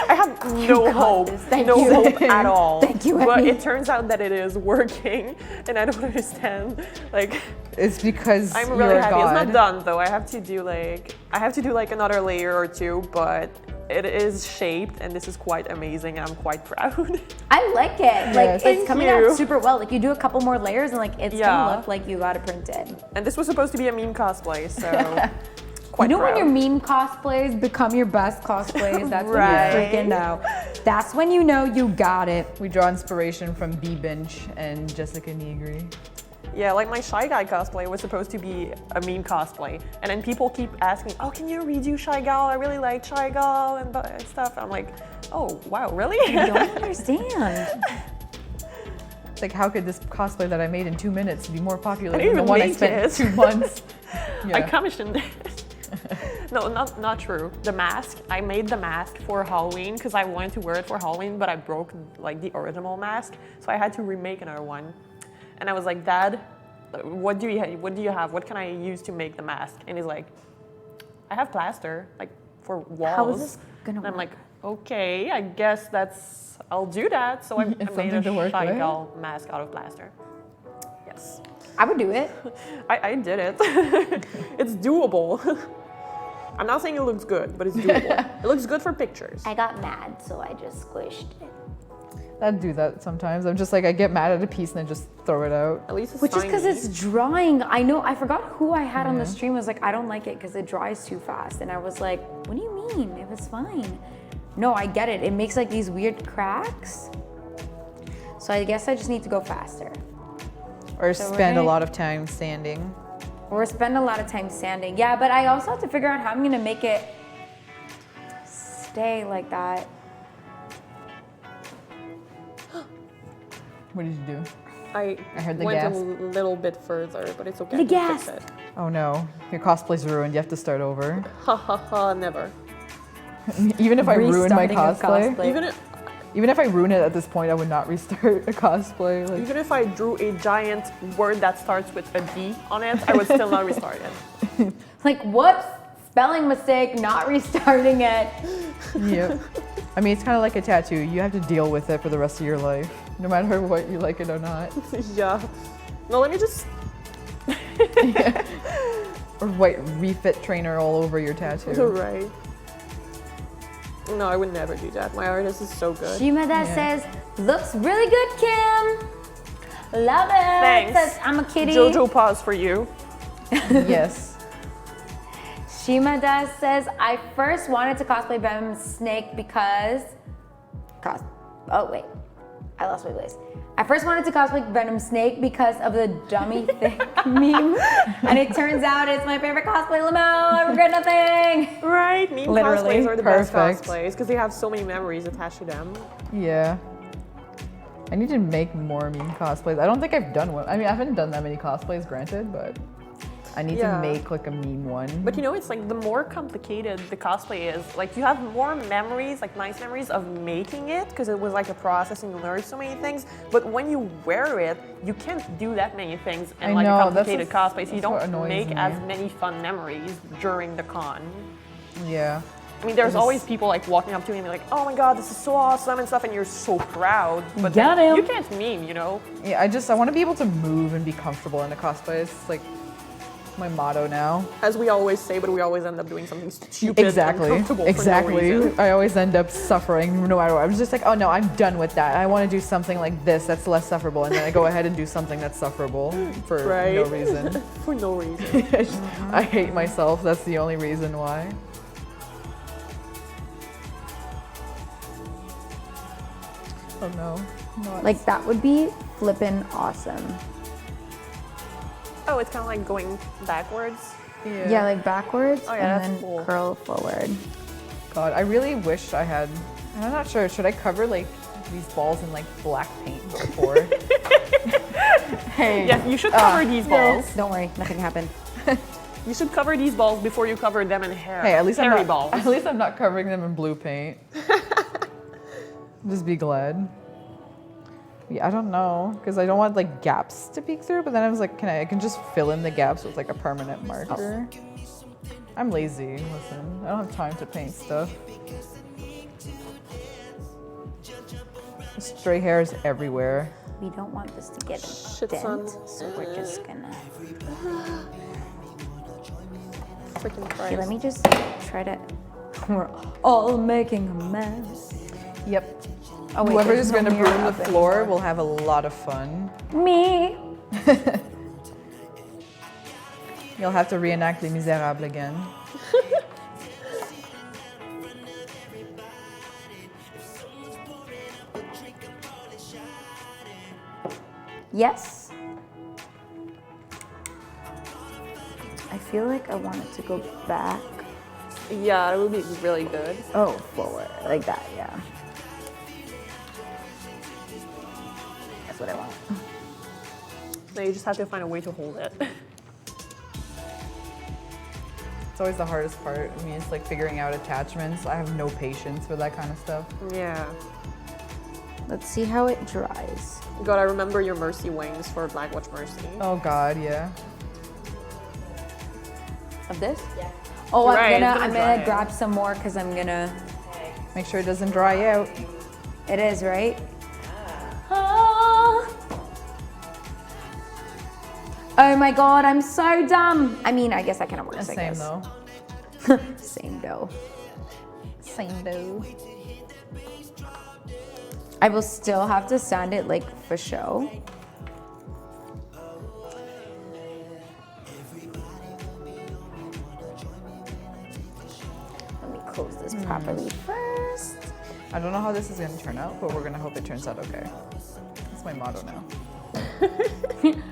I have no hope, Thank no you. hope at all. Thank you, But Emmy. it turns out that it is working, and I don't understand. Like, It's because I'm you're really a happy. god. It's not done though. I have to do like another layer or two, but it is shaped, and this is quite amazing. And I'm quite proud. I like it. Like, Yes. it's Thank coming you. out super well. Like, you do a couple more layers and like, it's Yeah. gonna look like you got it printed. And this was supposed to be a meme cosplay, so quite You know proud. when your meme cosplays become your best cosplays? That's Right. when you freaking know. That's when you know you got it. We draw inspiration from B-Bench and Jessica Negri. Yeah, like my Shy Guy cosplay was supposed to be a meme cosplay. And then people keep asking, oh, can you redo Shy Gal? I really like Shy Gal and stuff. I'm like, oh, wow, really? I don't understand. It's like, how could this cosplay that I made in 2 minutes be more popular I than didn't the even one I make spent it. 2 months? I commissioned it. No, not true. The mask, I made the mask for Halloween because I wanted to wear it for Halloween, but I broke like the original mask. So I had to remake another one. And I was like, Dad, what do you have? What can I use to make the mask? And he's like, I have plaster, like for walls. How is this gonna And I'm work? like, okay, I guess I'll do that. So I made something a to work Shy with. Gal mask out of plaster. Yes, I would do it. I did it. It's doable. I'm not saying it looks good, but it's doable. It looks good for pictures. I got mad, so I just squished it. I'd do that sometimes. I'm just like, I get mad at a piece and I just throw it out. At least it's Which is because tiny. it's drying. I know, I forgot who I had on the stream was like, I don't like it because it dries too fast. And I was like, what do you mean? It was fine. No, I get it. It makes like these weird cracks. So I guess I just need to go faster. Or So we're spend a gonna- lot of time sanding. Or spend a lot of time sanding. Yeah, but I also have to figure out how I'm gonna make it stay like that. What did you do? I heard the went gasp. a little bit further, but it's okay. The I can fix gasp. it. Oh no, your cosplay's ruined. You have to start over. Ha ha ha! Never. Even if I ruin my Restarting a cosplay, even if I ruin it at this point, I would not restart a cosplay. Like, Even if I drew a giant word that starts with a D on it, I would still not restart it. Like, whoops, spelling mistake, not restarting it. yeah. I mean, it's kind of like a tattoo. You have to deal with it for the rest of your life, no matter what you like it or not. Yeah. No, let me just. Or white refit trainer all over your tattoo. Right. No, I would never do that. My artist is so good. Shimada Yeah. says, looks really good, Kim. Love it. Thanks. Says, I'm a kitty. Jojo pause for you. Yes. Shimada says, I first wanted to cosplay Venom Snake because... Oh, wait. I lost my place. I first wanted to cosplay Venom Snake because of the dummy thick meme. And it turns out it's my favorite cosplay limo. I regret nothing. Right? Meme Literally. cosplays are the Perfect. best cosplays because they have so many memories attached to them. Yeah. I need to make more meme cosplays. I don't think I've done one. I mean, I haven't done that many cosplays, granted, but I need Yeah. to make like a meme one. But you know, it's like the more complicated the cosplay is, like you have more memories, like nice memories of making it because it was like a process and you learned so many things. But when you wear it, you can't do that many things in I like know, a that's complicated what's- cosplay. So you that's what don't annoys make me. as many fun memories during the con. Yeah. I mean, there's It is- always people like walking up to you and be like, "Oh my God, this is so awesome" and stuff, and you're so proud. But Got then him. you can't meme, you know. Yeah, I want to be able to move and be comfortable in a cosplay. It's like my motto now. As we always say, but we always end up doing something stupid, Exactly. uncomfortable Exactly. for no reason. I always end up suffering no matter what. I'm just like, oh no, I'm done with that. I want to do something like this that's less sufferable, and then I go ahead and do something that's sufferable for no Right. reason. For no reason. I hate myself. That's the only reason why. Oh no. Not Like, that would be flippin' awesome. Oh, it's kind of like going backwards. Yeah, like backwards Oh, yeah, and that's then cool. curl forward. God, I really wish I had. I'm not sure. Should I cover like these balls in like black paint before. Hey. Yeah, you should cover these balls. Don't worry, nothing happened. You should cover these balls before you cover them in hair. Hey, at least hairy balls. At least I'm not covering them in blue paint. Just be glad. Yeah, I don't know, because I don't want like gaps to peek through. But then I was like, I can just fill in the gaps with like a permanent marker. I'm lazy. Listen, I don't have time to paint stuff. Stray hairs everywhere. We don't want this to get a Shit, dent, son. so we're just gonna. Freaking Okay, Christ. let me just try to. We're all making a mess. Yep. Oh, wait, Whoever there's is no going to mirror broom the up floor anymore. will have a lot of fun. Me. You'll have to reenact Les Miserables again. Yes. I feel like I want it to go back. Yeah, it would be really good. Oh, forward, like that, yeah. That's what I want. Now you just have to find a way to hold it. It's always the hardest part. I mean, it's like figuring out attachments. I have no patience for that kind of stuff. Yeah. Let's see how it dries. God, I remember your Mercy wings for Black Watch Mercy. Oh God, yeah. Of this? Yeah. Oh, You're right, it's I'm gonna gonna dry. grab some more because I'm gonna. Make sure it doesn't dry out. It is, right? Ah. Oh my God, I'm so dumb. I mean, I guess I kind of works. I Same guess. though. Same though. Same though. I will still have to sand it like for show. Let me close this properly first. I don't know how this is gonna turn out, but we're gonna hope it turns out okay. That's my motto now.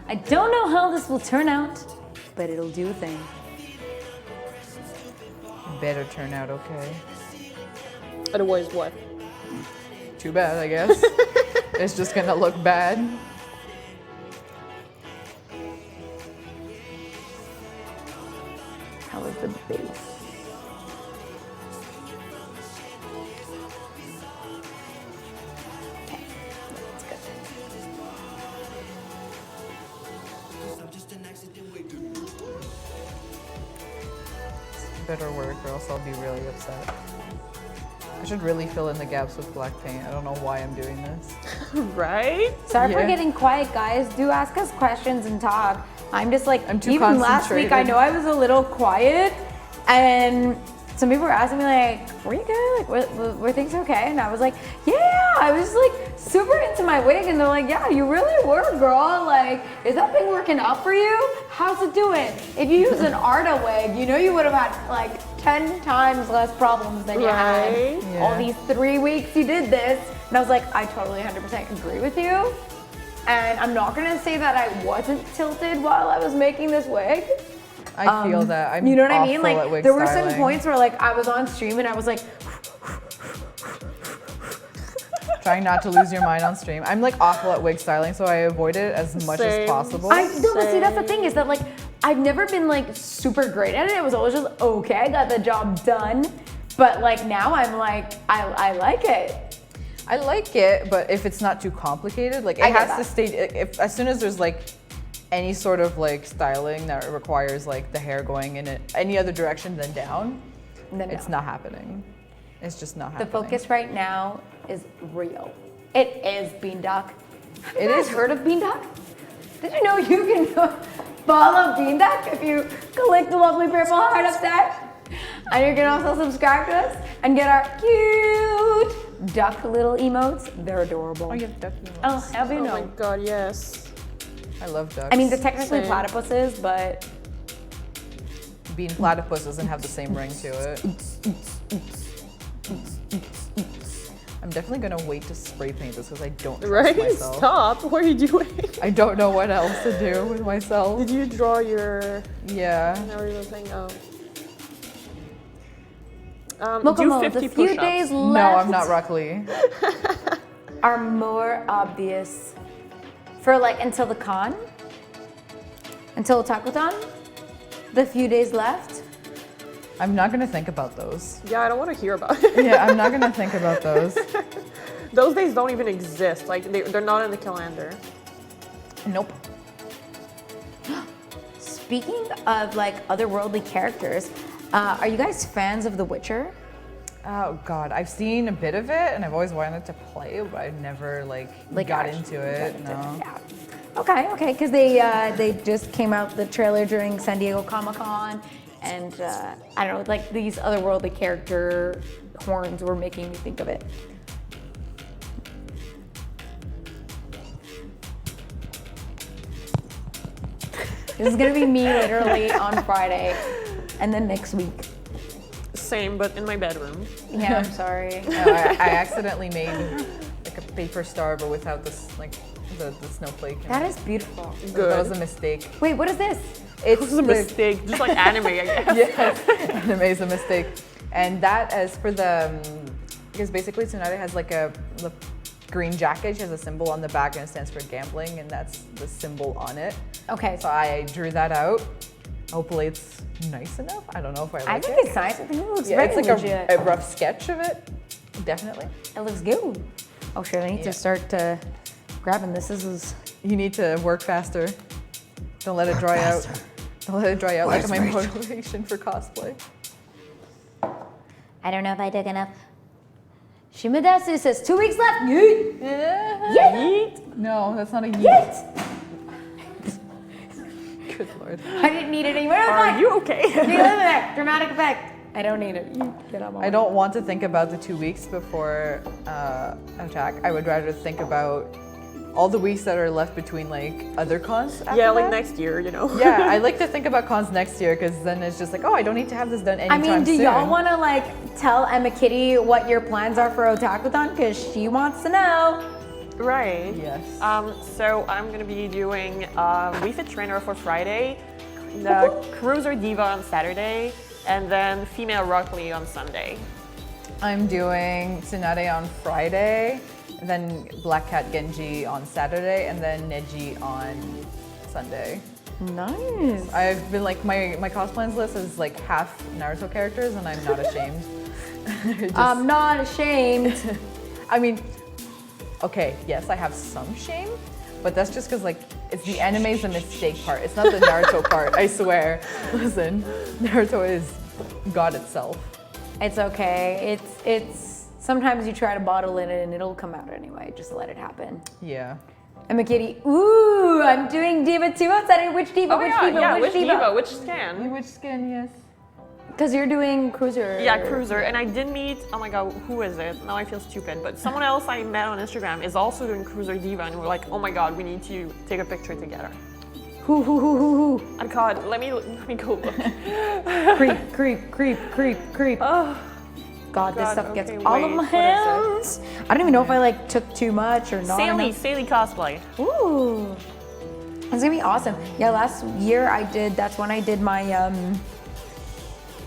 I don't know how this will turn out, but it'll do a thing. Better turn out okay. Otherwise, what? Too bad, I guess. It's just gonna look bad. How is the base? Okay, yeah, that's good. Better work or else I'll be really upset. I should really fill in the gaps with black paint. I don't know why I'm doing this. Right? Sorry for Yeah. getting quiet, guys. Do ask us questions and talk. I'm just like, I'm too even last week, I concentrated. know I was a little quiet, and some people were asking me like, were you good? Like, were things okay? And I was like, yeah, I was like super into my wig, and they're like, yeah, you really were, girl. Like, is that thing working out for you? How's it doing? If you use an Arda wig, you know you would have had like 10 times less problems than you had Right? Yeah. all these 3 weeks you did this. And I was like, I totally 100% agree with you. And I'm not gonna say that I wasn't tilted while I was making this wig. I feel that. I'm You know what I mean? awful at Like wig there were some styling. points where like I was on stream and I was like, Trying not to lose your mind on stream. I'm like awful at wig styling, so I avoid it as much as Same. possible. no, but see that's the thing is that like I've never been like super great at it. It was always just okay, I got the job done. But like now I'm like, I like it. I like it, but if it's not too complicated, like it I get has to that. stay. If as soon as there's like any sort of like styling that requires like the hair going in any other direction than down, Then it's no. not happening. It's just not The happening. focus right now is real. It is Beanduck. Have It you guys is. heard of Beanduck? Did you know you can follow Beanduck if you click the lovely purple heart up there? And you can also subscribe to us and get our cute duck little emotes. They're adorable. Oh, you have duck emotes. Oh, have you Oh my know? god, yes. I love ducks. I mean, they're technically Same. platypuses, but being platypus doesn't have the same ring to it. I'm definitely gonna wait to spray paint this because I don't trust Right? myself. Stop. What are you doing? I don't know what else to do with myself. Did you draw your Yeah. everything thing out? Do Mokomo, the 50 few push-ups. days left. No, I'm not Rock Lee. are more obvious for like until the con? Until Otakuton? The few days left? I'm not gonna think about those. Yeah, I don't want to hear about it. Yeah, I'm not gonna think about those. Those days don't even exist. Like they're not in the calendar. Nope. Speaking of like otherworldly characters, are you guys fans of The Witcher? Oh God, I've seen a bit of it, and I've always wanted to play it, but I've never like got actually into it. got into No. it, yeah. Okay, because they just came out the trailer during San Diego Comic-Con, and I don't know, like these otherworldly character horns were making me think of it. This is gonna be me literally on Friday, and then next week. Same, but in my bedroom. Yeah, I'm sorry. No, I accidentally made like a paper star, but without this like the snowflake. That is beautiful. That was a mistake. Wait, what is this? It's This is a mistake, just like anime, I guess. Yes, anime is a mistake. And that as for the, because basically Tsunade has like the green jacket. She has a symbol on the back and it stands for gambling, and that's the symbol on it. Okay. So I drew that out. Hopefully it's nice enough. I don't know if I like I it. think it's nice. I think it looks Yeah, very it's like legit. a rough sketch of it. Definitely. It looks good. Oh, sure. I need to start grabbing this. This is. You need to work faster. Don't let it dry out. Don't let it dry out like my motivation for cosplay. I don't know if I took enough. Shimadesu says 2 weeks left. Yeet. Yeet. No, that's not a yeet. Yeet. Good lord. I didn't need it anymore. Are you okay? Dramatic effect. I don't need it. Get on my I don't want to think about the 2 weeks before attack. I would rather think about all the weeks that are left between like other cons. After Yeah, like that. next year, you know. Yeah, I like to think about cons next year because then it's just like, oh, I don't need to have this done anytime I mean, do soon. y'all want to like tell Emma Kitty what your plans are for Otakuthon? Because she wants to know. Right. Yes. So I'm gonna be doing Wii Fit Trainer for Friday, the Cruiser Diva on Saturday, and then Female Rock Lee on Sunday. I'm doing Tsunade on Friday, then Black Cat Genji on Saturday, and then Neji on Sunday. Nice. I've been like, my cosplays list is like half Naruto characters, and I'm not ashamed. I'm not ashamed. I mean, okay, yes, I have some shame, but that's just because like it's the anime's a mistake part. It's not the Naruto part. I swear. Listen, Naruto is God itself. It's okay. It's sometimes you try to bottle it and it'll come out anyway. Just let it happen. Yeah. Emma Kitty, ooh, I'm doing Diva 2 on Saturday. Which Diva? Oh which yeah, Diva? yeah, which which Diva? Diva? Which scan? Which skin? Yes. Because you're doing Cruiser. Yeah, Cruiser. And I did meet, oh my god, who is it? Now I feel stupid. But someone else I met on Instagram is also doing Cruiser Diva, and we're like, oh my god, we need to take a picture together. Who? Oh god, let me go look. Creep. Oh, God, this God, stuff gets okay, all wait, of my what is hands. I don't even know if I like took too much or not. Saley Cosplay. Ooh. It's gonna be awesome. Yeah, last year that's when I did my,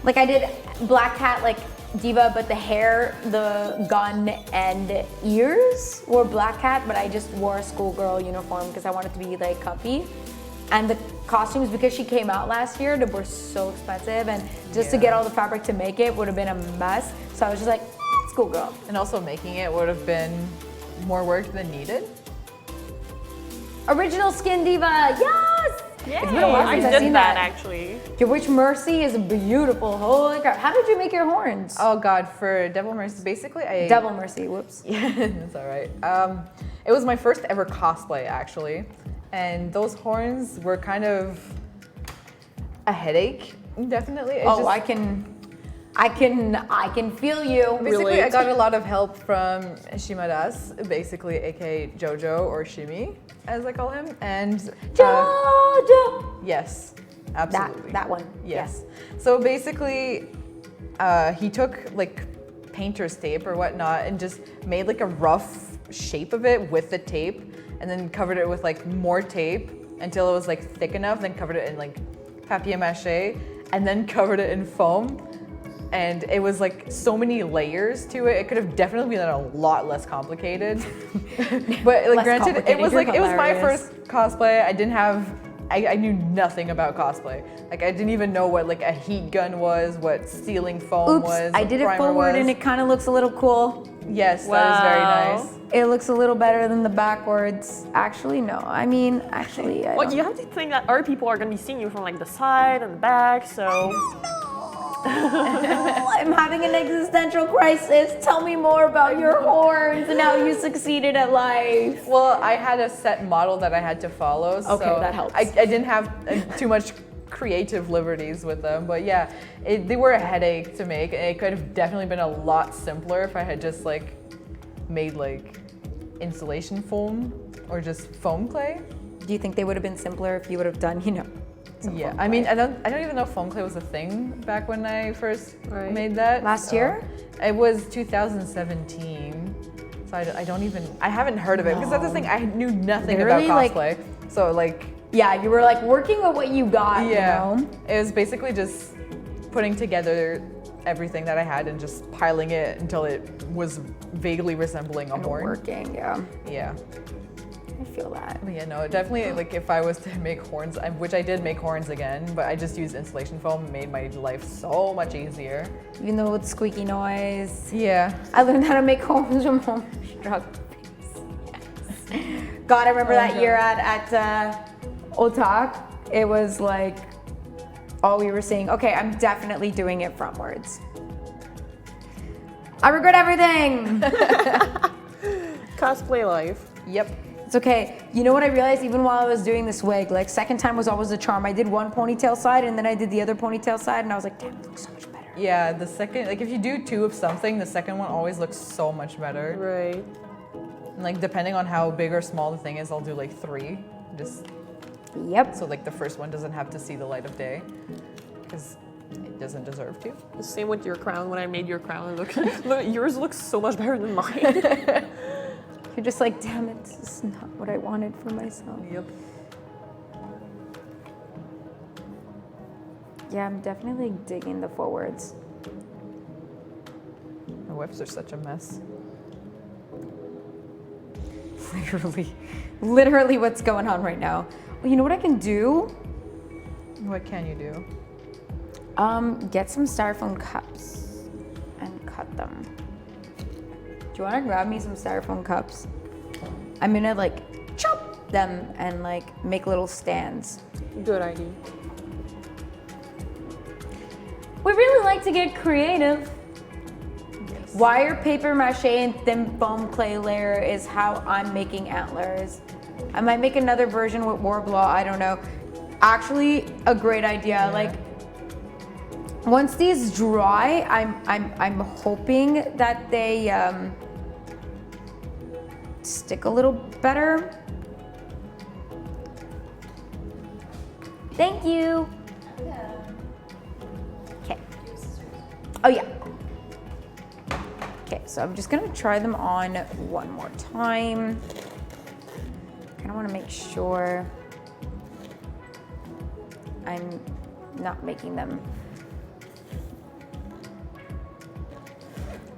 like I did Black Cat, like Diva, but the hair, the gun, and ears were Black Cat, but I just wore a schoolgirl uniform because I wanted to be like comfy. And the costumes, because she came out last year, they were so expensive, and just to get all the fabric to make it would have been a mess. So I was just like, schoolgirl. And also making it would have been more work than needed. Original Skin Diva, yes! Yeah, It's been a while I since I've did seen that that. actually. Your Witch Mercy is beautiful. Holy crap. How did you make your horns? Oh God, for Devil Mercy, basically I. Devil Mercy, whoops. Yeah, it's all right. It was my first ever cosplay actually, and those horns were kind of a headache. Definitely. It's just- I can feel you. Basically, I got a lot of help from Shimadas, basically, aka Jojo or Shimi, as I call him, and Jojo. yes, absolutely. That one. Yes. So basically, he took like painter's tape or whatnot and just made like a rough shape of it with the tape, and then covered it with like more tape until it was like thick enough. Then covered it in like papier mâché, and then covered it in foam. and it was like so many layers to it. It could have definitely been a lot less complicated. But like, Less granted, it complicated. was You're like, it was my hilarious. first cosplay. I knew nothing about cosplay. Like, I didn't even know what like a heat gun was, what sealing foam Oops, was. I what did it primer forward was. and it kind of looks a little cool. Yes, Wow. that is very nice. It looks a little better than the backwards. Actually, no. I mean, actually, I Well, don't. you have to think that other people are gonna be seeing you from like the side and the back, so. I'm having an existential crisis. Tell me more about your horns and how you succeeded at life. Well, I had a set model that I had to follow, so Okay, that helps. I didn't have too much creative liberties with them, but yeah, they were a headache to make, and it could have definitely been a lot simpler if I had just like made like insulation foam or just foam clay. Do you think they would have been simpler if you would have done, some Yeah, foam I mean, clay? I don't even know if foam clay was a thing back when I first Right. made that. Last so- year? It was 2017. So I haven't heard of it because that's the thing. I knew nothing Literally, about like- cosplay. So like, Yeah, you were like working with what you got, yeah, you know? it was basically just putting together everything that I had and just piling it until it was vaguely resembling a horn. Working, yeah. Yeah. I feel that. But yeah, no, definitely like if I was to make horns, which I did make horns again, but I just used insulation foam, made my life so much easier. Even though it's squeaky noise. Yeah. I learned how to make horns from home struggle. God, I remember that year at Otak. It was like all we were saying, okay, I'm definitely doing it frontwards. I regret everything. Cosplay life. Yep. It's okay. You know what I realized even while I was doing this wig, like second time was always the charm. I did one ponytail side and then I did the other ponytail side and I was like, damn, it looks so much better. Yeah, the second, like if you do two of something, the second one always looks so much better. Right. And like depending on how big or small the thing is, I'll do like 3. Just Yep. so like the first one doesn't have to see the light of day because it doesn't deserve to. The same with your crown. When I made your crown, look, yours looks so much better than mine. You're just like, damn it, this is not what I wanted for myself. Yep. Yeah, I'm definitely digging the forwards. My whips are such a mess. Literally what's going on right now. Well, you know what I can do? What can you do? Get some styrofoam cups and cut them. Do you want to grab me some styrofoam cups? I'm gonna like chop them and like make little stands. Good idea. We really like to get creative. Wire, paper mache, and thin foam clay layer is how I'm making antlers. I might make another version with Warblaw, I don't know. Actually, a great idea. Yeah. Like, once these dry, I'm hoping that they stick a little better. Thank you. Okay. Oh yeah. Okay, so I'm just gonna try them on one more time. Kind of want to make sure I'm not making them.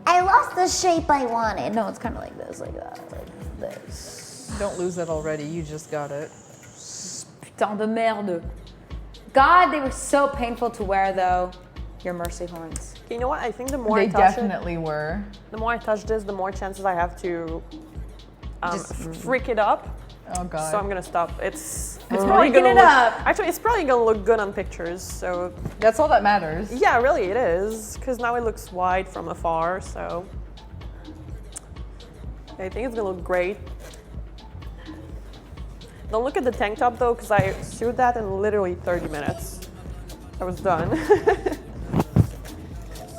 I lost the shape I wanted. No, it's kind of like this, like that, like this. Don't lose it already. You just got it. Putain de merde. God, they were so painful to wear though. Your mercy horns. You know what? I think the more They I touch definitely were. the more I touch this, the more chances I have to Just- freak it up. Oh god. So I'm gonna stop. It's Freaking probably gonna it look, up. Actually, it's probably gonna look good on pictures. So That's all that matters. yeah, really it is, because now it looks wide from afar. So I think it's gonna look great. Don't look at the tank top though, because I sewed that in literally 30 minutes. I was done.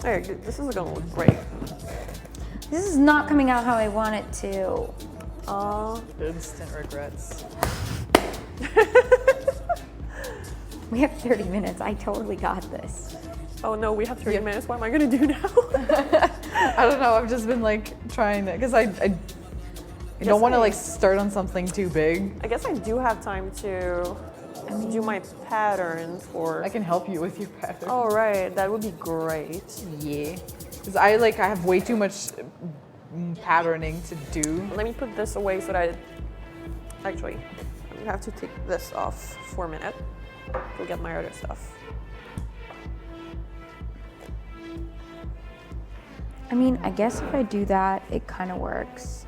Hey, this is gonna look great. This is not coming out how I want it to. Instant regrets. We have 30 minutes. I totally got this. Oh no, we have 30 minutes. What am I gonna do now? I don't know. I've just been like trying to, because I don't want to like start on something too big. I guess I do have time to do my pattern for. I can help you with your pattern. Oh right, that would be great. Yeah. Because I have way too much patterning to do. Let me put this away so that actually, I have to take this off for a minute to get my other stuff. I mean, I guess if I do that, it kind of works.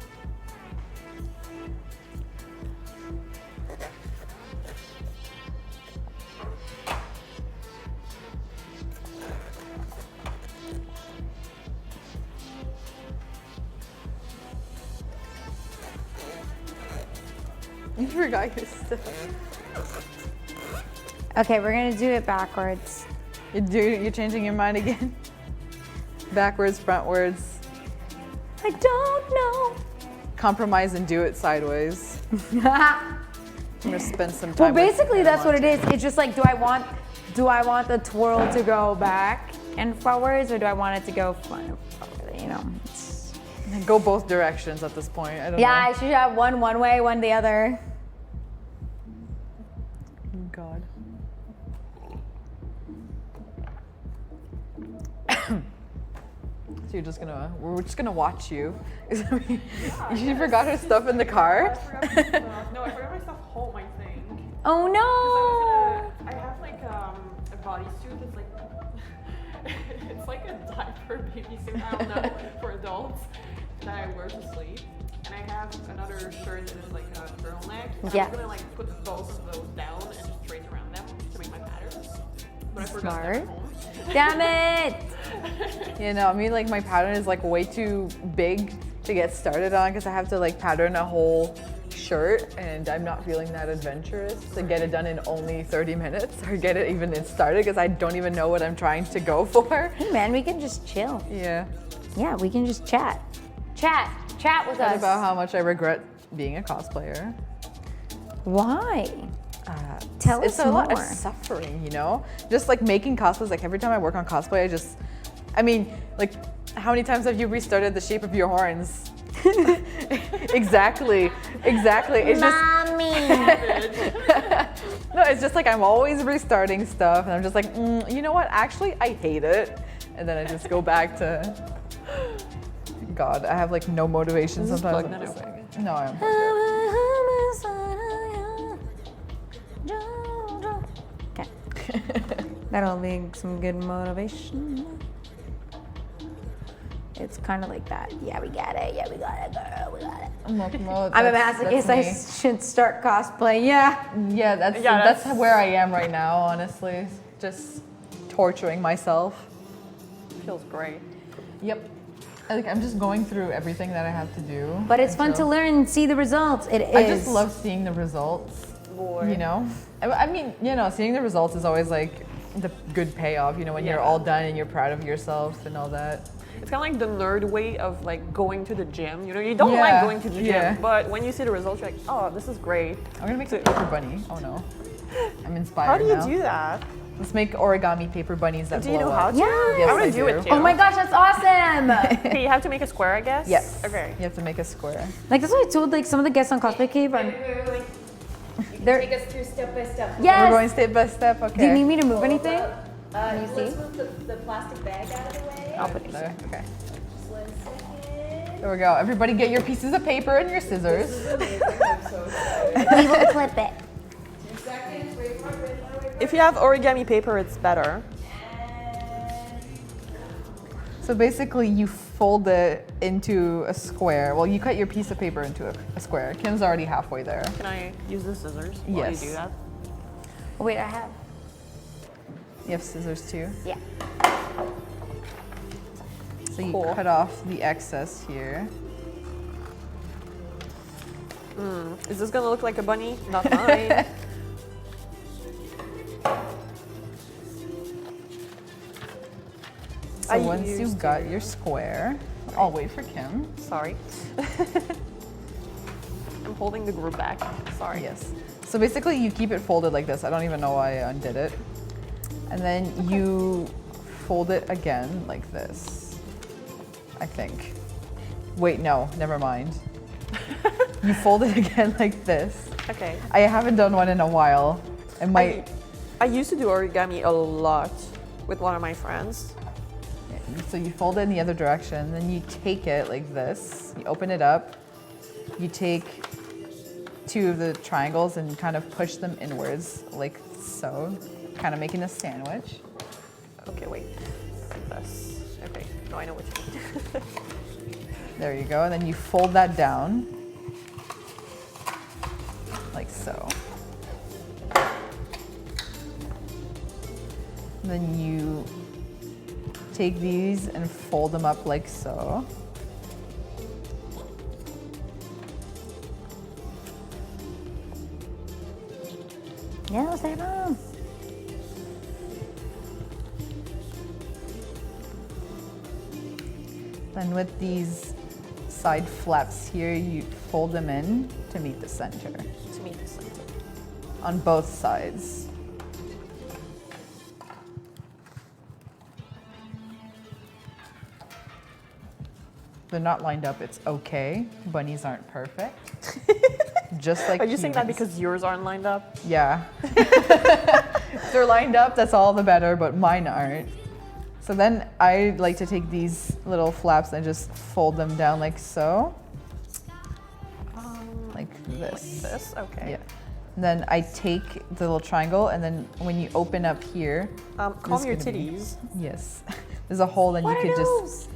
You forgot your stuff. Okay, we're gonna do it backwards. You're changing your mind again? Backwards, frontwards. I don't know. Compromise and do it sideways. I'm gonna spend some time. Well, basically that's what it is. It's just like, do I want the twirl to go back and forwards, or do I want it to go forward? You know. Go both directions at this point. I don't know. Yeah, I should have one way, one the other. Oh, God. So we're just gonna watch you. You forgot her stuff in the car? No, I forgot my stuff home, I think. Oh no! I have like a bodysuit that's like it's like a diaper baby suit, I don't know, for adults that I wear to sleep. And I have another shirt that is like a turtleneck. Yeah. I'm gonna like put both of those down and just trace around them to make my patterns. But I forgot Smart. them at home. Damn it! You know, I mean, like my pattern is like way too big to get started on because I have to like pattern a whole shirt, and I'm not feeling that adventurous to get it done in only 30 minutes or get it even started because I don't even know what I'm trying to go for. Hey man, we can just chill. Yeah. Yeah, we can just chat. Chat with Talk us. about how much I regret being a cosplayer. Why? Tell It's us a lot of more. suffering, you know? Just like making cosplays, like every time I work on cosplay, I mean, like how many times have you restarted the shape of your horns? Exactly. It's Mommy. No, it's just like I'm always restarting stuff, and I'm just like, you know what? Actually, I hate it, and then I just go back to. God, I have like no motivation Is this sometimes. plugged I'm in? just like, no, I'm. Okay. That'll be some good motivation. It's kind of like that. Yeah, we got it. Yeah, we got it, girl. We got it. I'm a masochist. I should start cosplay. Yeah. Yeah, that's where I am right now, honestly. Just torturing myself. Feels great. Yep. I'm just going through everything that I have to do. But it's fun to learn and see the results. It is. I just love seeing the results. Boy. You know? I mean, you know, seeing the results is always like the good payoff, you know, when you're all done and you're proud of yourself and all that. It's kind of like the nerd way of like going to the gym. You know, you don't like going to the gym, but when you see the results, you're like, oh, this is great. I'm gonna make a paper bunny. Oh no. I'm inspired How do you now. do that? Let's make origami paper bunnies that Do you know blow how up. to? Yeah. I want I to do it do. too. Oh my gosh, that's awesome! Okay, you have to make a square, I guess? Yes. Okay. You have to make a square. Like that's what I told like some of the guests on Cosplay Cave. They're Take us through step by step. yes. We're going step by step, okay. Do you need me to move anything? Can you Let's see? move the plastic bag out of the way. I'll put it there. Okay. Just 1 second. There we go. Everybody get your pieces of paper and your scissors. We will clip it. 2 seconds. Wait for it. If you have origami paper, it's better. So basically you fold it into a square. Well, you cut your piece of paper into a square. Kim's already halfway there. Can I use the scissors while Yes. you do that? Oh, wait, I have. You have scissors too? Yeah. So you Cool. cut off the excess here. Is this gonna look like a bunny? Not mine. So once you've got your square, I'll wait for Kim. Sorry. I'm holding the group back. Sorry. Yes. So basically you keep it folded like this. I don't even know why I undid it. And then you fold it again like this, I think. Wait, no, never mind. You fold it again like this. Okay. I haven't done one in a while. It might. I used to do origami a lot with one of my friends. So you fold it in the other direction, then you take it like this, you open it up, you take two of the triangles and kind of push them inwards like so, kind of making a sandwich. Okay, wait. Like this. Okay, no, I know what you mean. There you go, and then you fold that down like so. Then you take these and fold them up like so. No, stay home. Then with these side flaps here, you fold them in to meet the center To meet the center. on both sides. They're not lined up, it's okay. Bunnies aren't perfect. Just like Are you saying that humans. because yours aren't lined up? Yeah. If they're lined up, that's all the better, but mine aren't. So then I like to take these little flaps and just fold them down like so. Like this. This? Okay. Yeah. And then I take the little triangle, and then when you open up here, Calm your This is gonna be- titties. yes, there's a hole, and you could just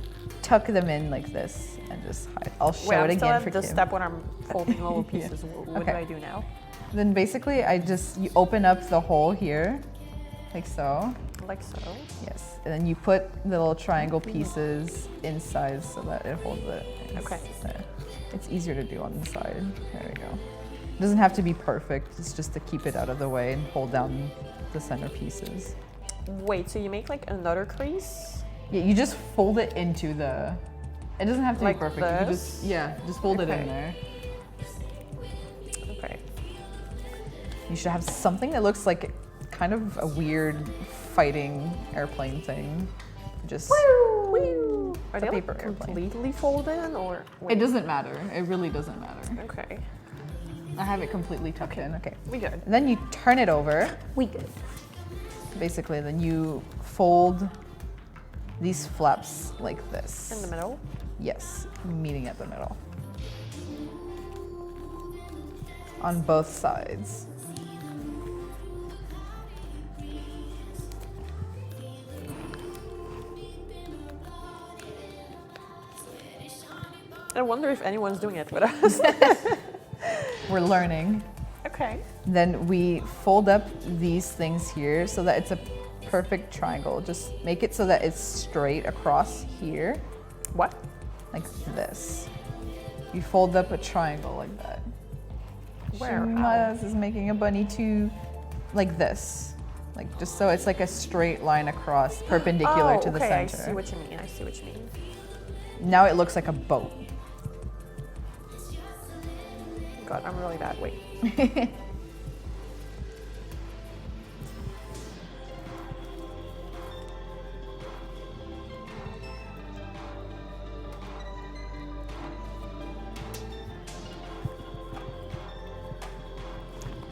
tuck them in like this and just hide. I'll show Wait, it I'm still again at for the Kim. step when I'm folding little pieces. What Okay. do I do now? Then basically, you open up the hole here, like so. Like so. Yes, and then you put the little triangle pieces inside so that it holds it. Okay. It's easier to do on the side. There we go. It doesn't have to be perfect. It's just to keep it out of the way and hold down the center pieces. Wait, so you make like another crease? Yeah, you just fold it into the. It doesn't have to Like be perfect. You this? just fold it in Okay. there. Okay. You should have something that looks like kind of a weird fighting airplane thing. Just. Woo! Are they a like paper airplane. completely folded in or? It Wait. doesn't matter. It really doesn't matter. Okay. I have it completely tucked in. Okay. We good. And then you turn it over. We good. Basically, then you fold these flaps like this. In the middle. Yes, meeting at the middle. On both sides. I wonder if anyone's doing it with us. We're learning. Okay. Then we fold up these things here so that it's a perfect triangle. Just make it so that it's straight across here, What? like this. You fold up a triangle like that. Where? Shimas is making a bunny too, like this. Like just so it's like a straight line across, perpendicular to the okay, center. I see what you mean. I see what you mean. Now it looks like a boat. God, I'm really bad. Wait.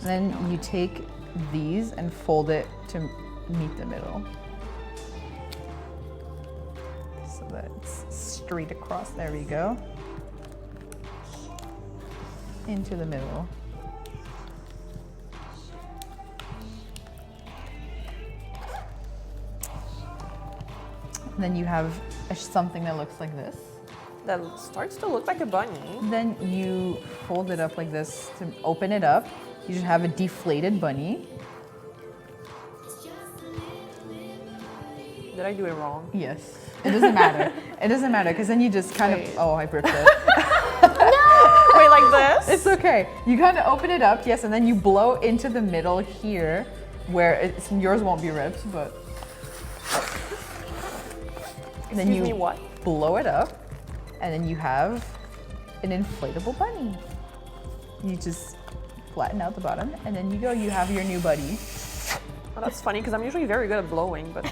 Then you take these and fold it to meet the middle. So that it's straight across. There we go. Into the middle. And then you have something that looks like this. That starts to look like a bunny. Then you fold it up like this to open it up. You should have a deflated bunny. Did I do it wrong? Yes. It doesn't matter. It doesn't matter because then you just kind Wait. of. Oh, I ripped it. Wait, like this? It's okay. You kind of open it up, yes, and then you blow into the middle here, where yours won't be ripped, but. And then Excuse you me, what? blow it up, and then you have an inflatable bunny. You just flatten out the bottom, and then you go. You have your new buddy. Oh, that's funny because I'm usually very good at blowing, but.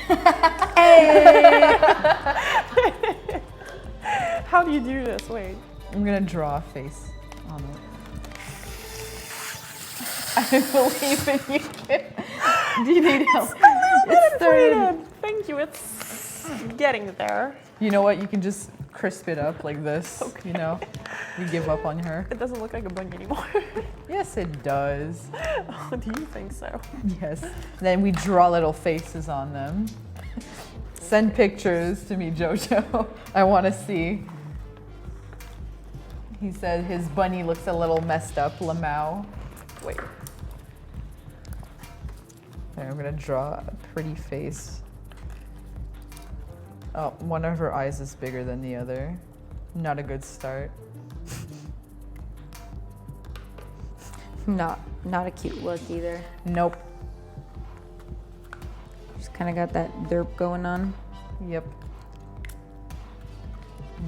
How do you do this? Wait. I'm gonna draw a face on it. I believe in you, Kim. Do you need help? It's started. Thank you. It's getting there. You know what? You can just crisp it up like this. You know, you give up on her. It doesn't look like a bunny anymore. Yes, it does. Oh, do you think so? Yes. Then we draw little faces on them. Send pictures to me, Jojo. I want to see. He said his bunny looks a little messed up, Lamau. Wait. There, I'm gonna draw a pretty face. Oh, one of her eyes is bigger than the other. Not a good start. Not a cute look either. Nope. Just kind of got that derp going on. Yep.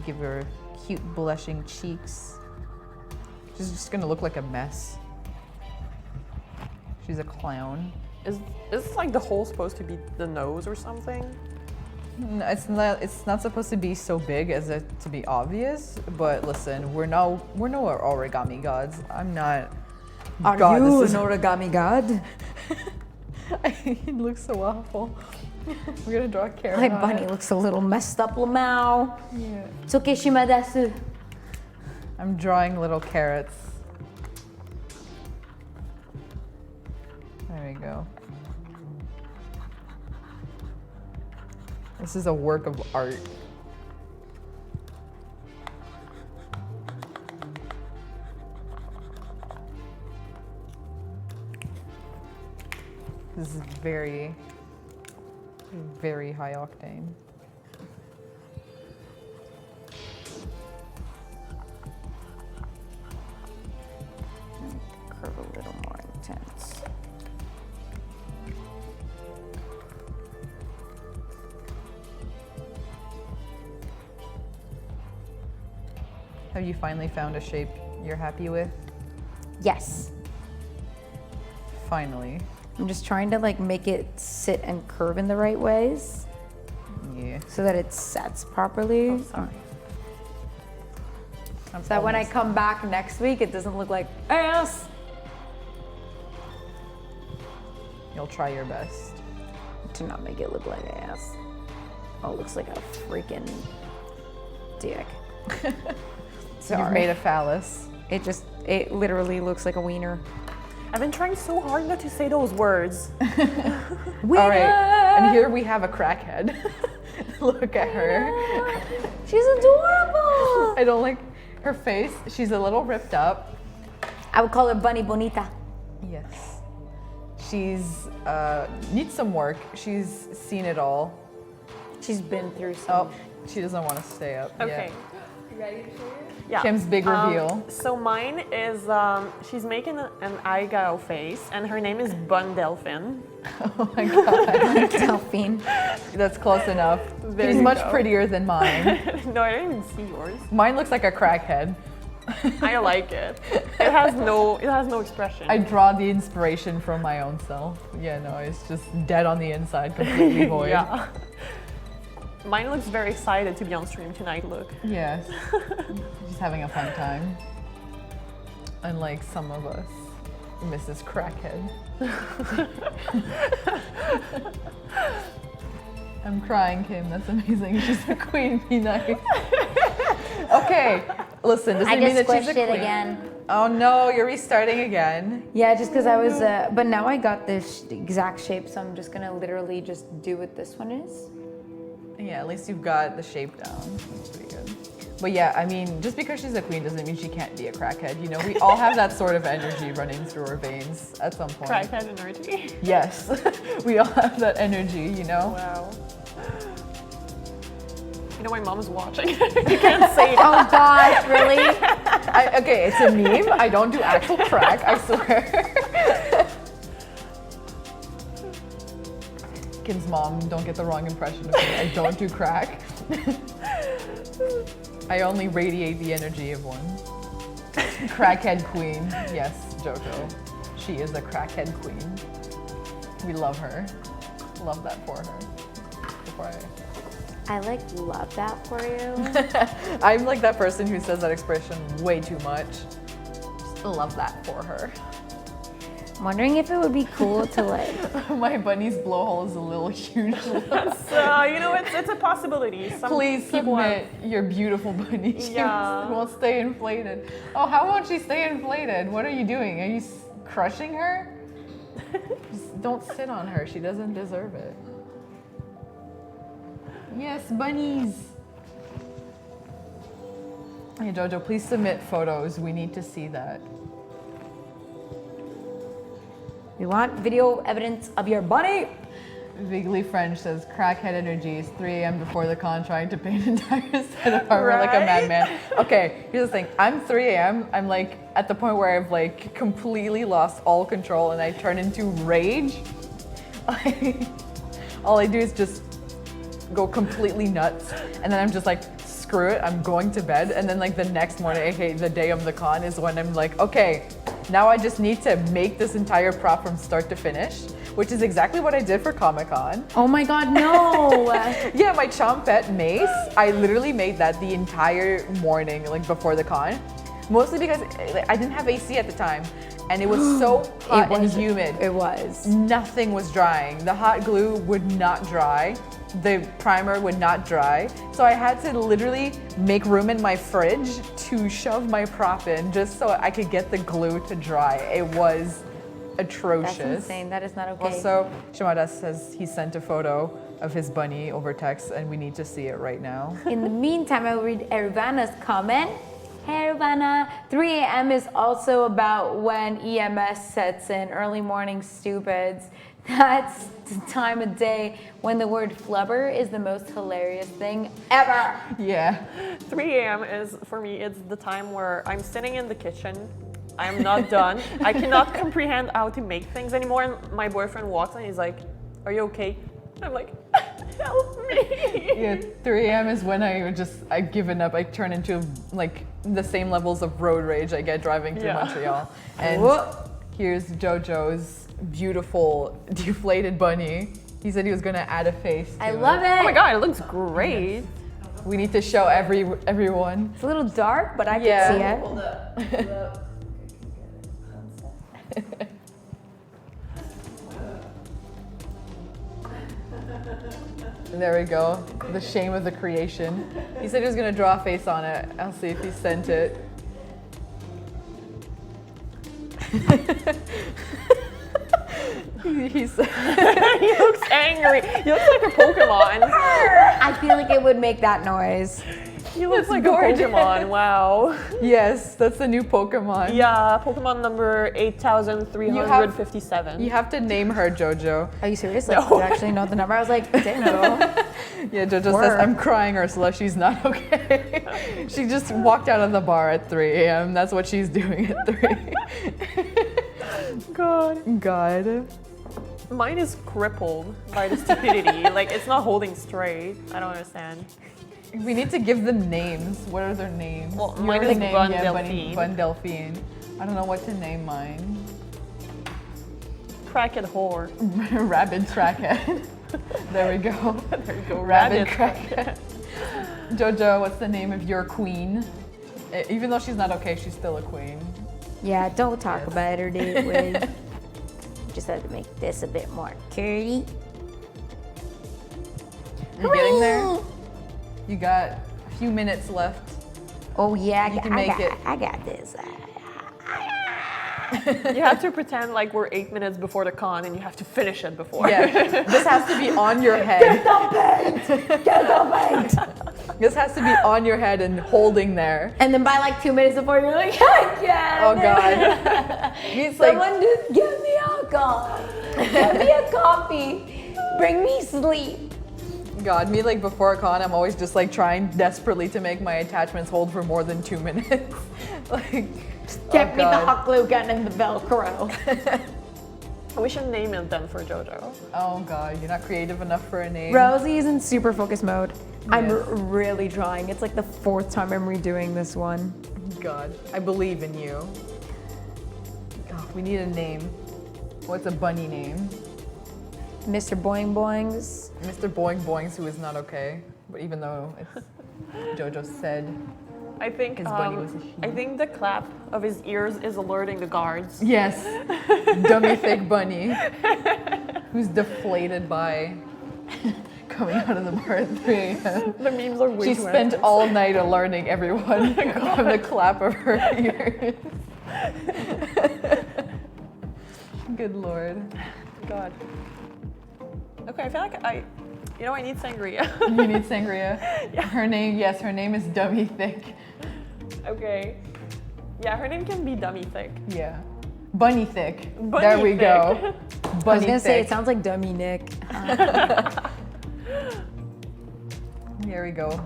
Give her cute blushing cheeks. She's just gonna look like a mess. She's a clown. Is this like the hole supposed to be the nose or something? No, it's not supposed to be so big as it to be obvious. But listen, we're no origami gods. I'm not. Are God, you this an origami god? It looks so awful. We're gonna draw a carrot. My on bunny it. looks a little messed up, Lamau. Yeah. It's okay, Shimadasu. I'm drawing little carrots. There we go. This is a work of art. This is very, very high octane. Curve a little more intense. Have you finally found a shape you're happy with? Yes. Finally. I'm just trying to like make it sit and curve in the right ways Yeah. so that it sets properly. Oh, sorry. I'm So that when I almost- come back next week, it doesn't look like ass. You'll try your best. To not make it look like ass. Oh, it looks like a freaking dick. Sorry. You've made a phallus. It literally looks like a wiener. I've been trying so hard not to say those words. All right, and here we have a crackhead. Look at her. She's adorable. I don't like her face. She's a little ripped up. I would call her Bunny Bonita. Yes. She's needs some work. She's seen it all. She's been through some. Oh, she doesn't want to stay up Okay. yet. You ready to show you? Yeah. Kim's big reveal. So mine is, she's making an eyebrow face, and her name is Bun Delphin. Oh my god, Delphine. that's close enough. There She's you much go. prettier than mine. No, I didn't even see yours. Mine looks like a crackhead. I like it. It has no expression. I draw the inspiration from my own self. Yeah, no, it's just dead on the inside, completely void. Yeah. Mine looks very excited to be on stream tonight, look. Yes. Just having a fun time. Unlike some of us, Mrs. Crackhead. I'm crying, Kim. That's amazing. She's a queen. Be nice. Okay. Listen, does I it mean just that she's squished a it queen? again. Oh no, you're restarting again. Yeah, just because I was, but now I got this exact shape, so I'm just gonna literally just do what this one is. Yeah, at least you've got the shape down. That's pretty good. But yeah, I mean, just because she's a queen doesn't mean she can't be a crackhead. You know, we all have that sort of energy running through our veins at some point. Crackhead energy. Yes, we all have that energy, you know? Wow. You know, my mom is watching. You can't say that. Oh gosh, really? Okay, it's a meme. I don't do actual crack, I swear. Kim's mom, don't get the wrong impression of me. I don't do crack. I only radiate the energy of one. Crackhead queen. Yes, Jojo. She is a crackhead queen. We love her. Love that for her. Before I like love that for you. I'm like that person who says that expression way too much. Just love that for her. Wondering if it would be cool to like. My bunny's blowhole is a little huge. So, you know, it's a possibility. Some Please people submit your beautiful bunny. She Yeah. won't stay inflated. Oh, how won't she stay inflated? What are you doing? Are you crushing her? Just don't sit on her. She doesn't deserve it. Yes, bunnies. Hey, Jojo, please submit photos. We need to see that. We want video evidence of your bunny. Vaguely French says, crackhead energies, 3 a.m. before the con, trying to paint an entire set of armor like a Right? madman. Okay, here's the thing. I'm 3 a.m. I'm like at the point where I've like completely lost all control and I turn into rage. All I do is just go completely nuts. And then I'm just like, screw it, I'm going to bed. And then like the next morning, aka the day of the con, is when I'm like, okay, now I just need to make this entire prop from start to finish, which is exactly what I did for Comic-Con. Oh my God, no! Yeah, my Chompette mace, I literally made that the entire morning, like before the con. Mostly because I didn't have AC at the time, and it was so hot and humid. It was. Nothing was drying. The hot glue would not dry. The primer would not dry. So I had to literally make room in my fridge to shove my prop in just so I could get the glue to dry. It was atrocious. That's insane. That is not okay. Also, Shimada says he sent a photo of his bunny over text and we need to see it right now. In the meantime, I will read Ervana's comment. Hey Ervana, 3 a.m. is also about when EMS sets in, early morning stupids. That's the time of day when the word flubber is the most hilarious thing ever. Yeah. 3 a.m. is, for me, it's the time where I'm sitting in the kitchen. I'm not done. I cannot comprehend how to make things anymore. And my boyfriend walks in and he's like, are you okay? I'm like, help me. Yeah, 3 a.m. is when I've given up. I turn into like the same levels of road rage I get driving through Montreal. And here's Jojo's beautiful deflated bunny. He said he was gonna add a face to I love it. Oh my God, it looks great. We need to show everyone. It's a little dark, but I Yeah. can see it. Hold up. Hold up. There we go. The shame of the creation. He said he was gonna draw a face on it. I'll see if he sent it. he said He looks angry. He looks like a Pokemon. I feel like it would make that noise. He looks like gorgeous. a Pokemon. Wow. yes, that's the new Pokemon. Yeah, Pokemon number 8,357. You have to name her Jojo. Are you serious? Like, you actually know the number? I was like, damn. Yeah, Jojo says, I'm crying, Ursula. She's not okay. She just walked out of the bar at 3 a.m. That's what she's doing at 3. God. Mine is crippled by the stupidity. Like, it's not holding straight. I don't understand. We need to give them names. What are their names? Well, You mine already is named, Bun Bunny- Delphine. Bun Delphine. I don't know what to name mine. Crackhead whore. Rabid Crackhead. There we go. There you go. Rabid Rabbit. Crackhead. Jojo, what's the name of your queen? Even though she's not okay, she's still a queen. Yeah, don't talk about her, dude. We just had to make this a bit more curly. You getting there? You got a few minutes left. Oh yeah, You can make it. I got this. You have to pretend like we're 8 minutes before the con and you have to finish it before. Yeah, this has to be on your head. This has to be on your head and holding there. And then by like 2 minutes before, you're like, I get Oh it. God. He's like, Someone just give me alcohol. Give me a coffee. Bring me sleep. God, me like before a con, I'm always just like trying desperately to make my attachments hold for more than 2 minutes. Like, Get oh me the God. hot glue gun and the Velcro. We should name it then for JoJo. Oh God, you're not creative enough for a name. Rosie is in super focus mode. I'm Yes. really trying. It's like the 4th time I'm redoing this one. God, I believe in you. Oh, we need a name. What's a bunny name? Mr. Boing Boings. Mr. Boing Boings, who is not okay. But even though it's Jojo said, I think His bunny was a she. I think the clap of his ears is alerting the guards. Yes, dummy thick bunny, who's deflated by coming out of the bar at 3 a.m. The memes are way She too spent active. all night alerting everyone from the clap of her ears. Good lord. God. Okay, I feel like I need sangria. You need sangria. Her name is Dummy Thick. Okay. Yeah, her name can be Dummy Thick. Yeah. Bunny Thick. Bunny there we Thick. go. I was Bunny gonna say Thick. it sounds like Dummy Nick. Here we go.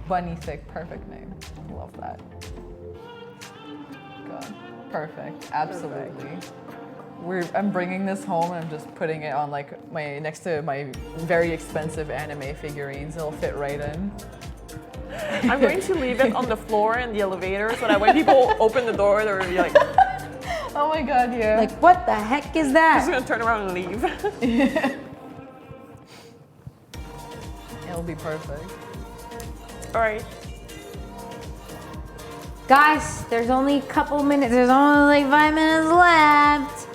Bunny Thick. Perfect name. Love that. God. Perfect. Absolutely. I'm bringing this home and I'm just putting it on like next to my very expensive anime figurines. It'll fit right in. I'm going to leave it on the floor in the elevator so that when people open the door, they're gonna be like, Oh my god, yeah. Like, what the heck is just that? gonna turn around and leave. It'll be perfect. All right. Guys, there's only a couple minutes. There's only like 5 minutes left.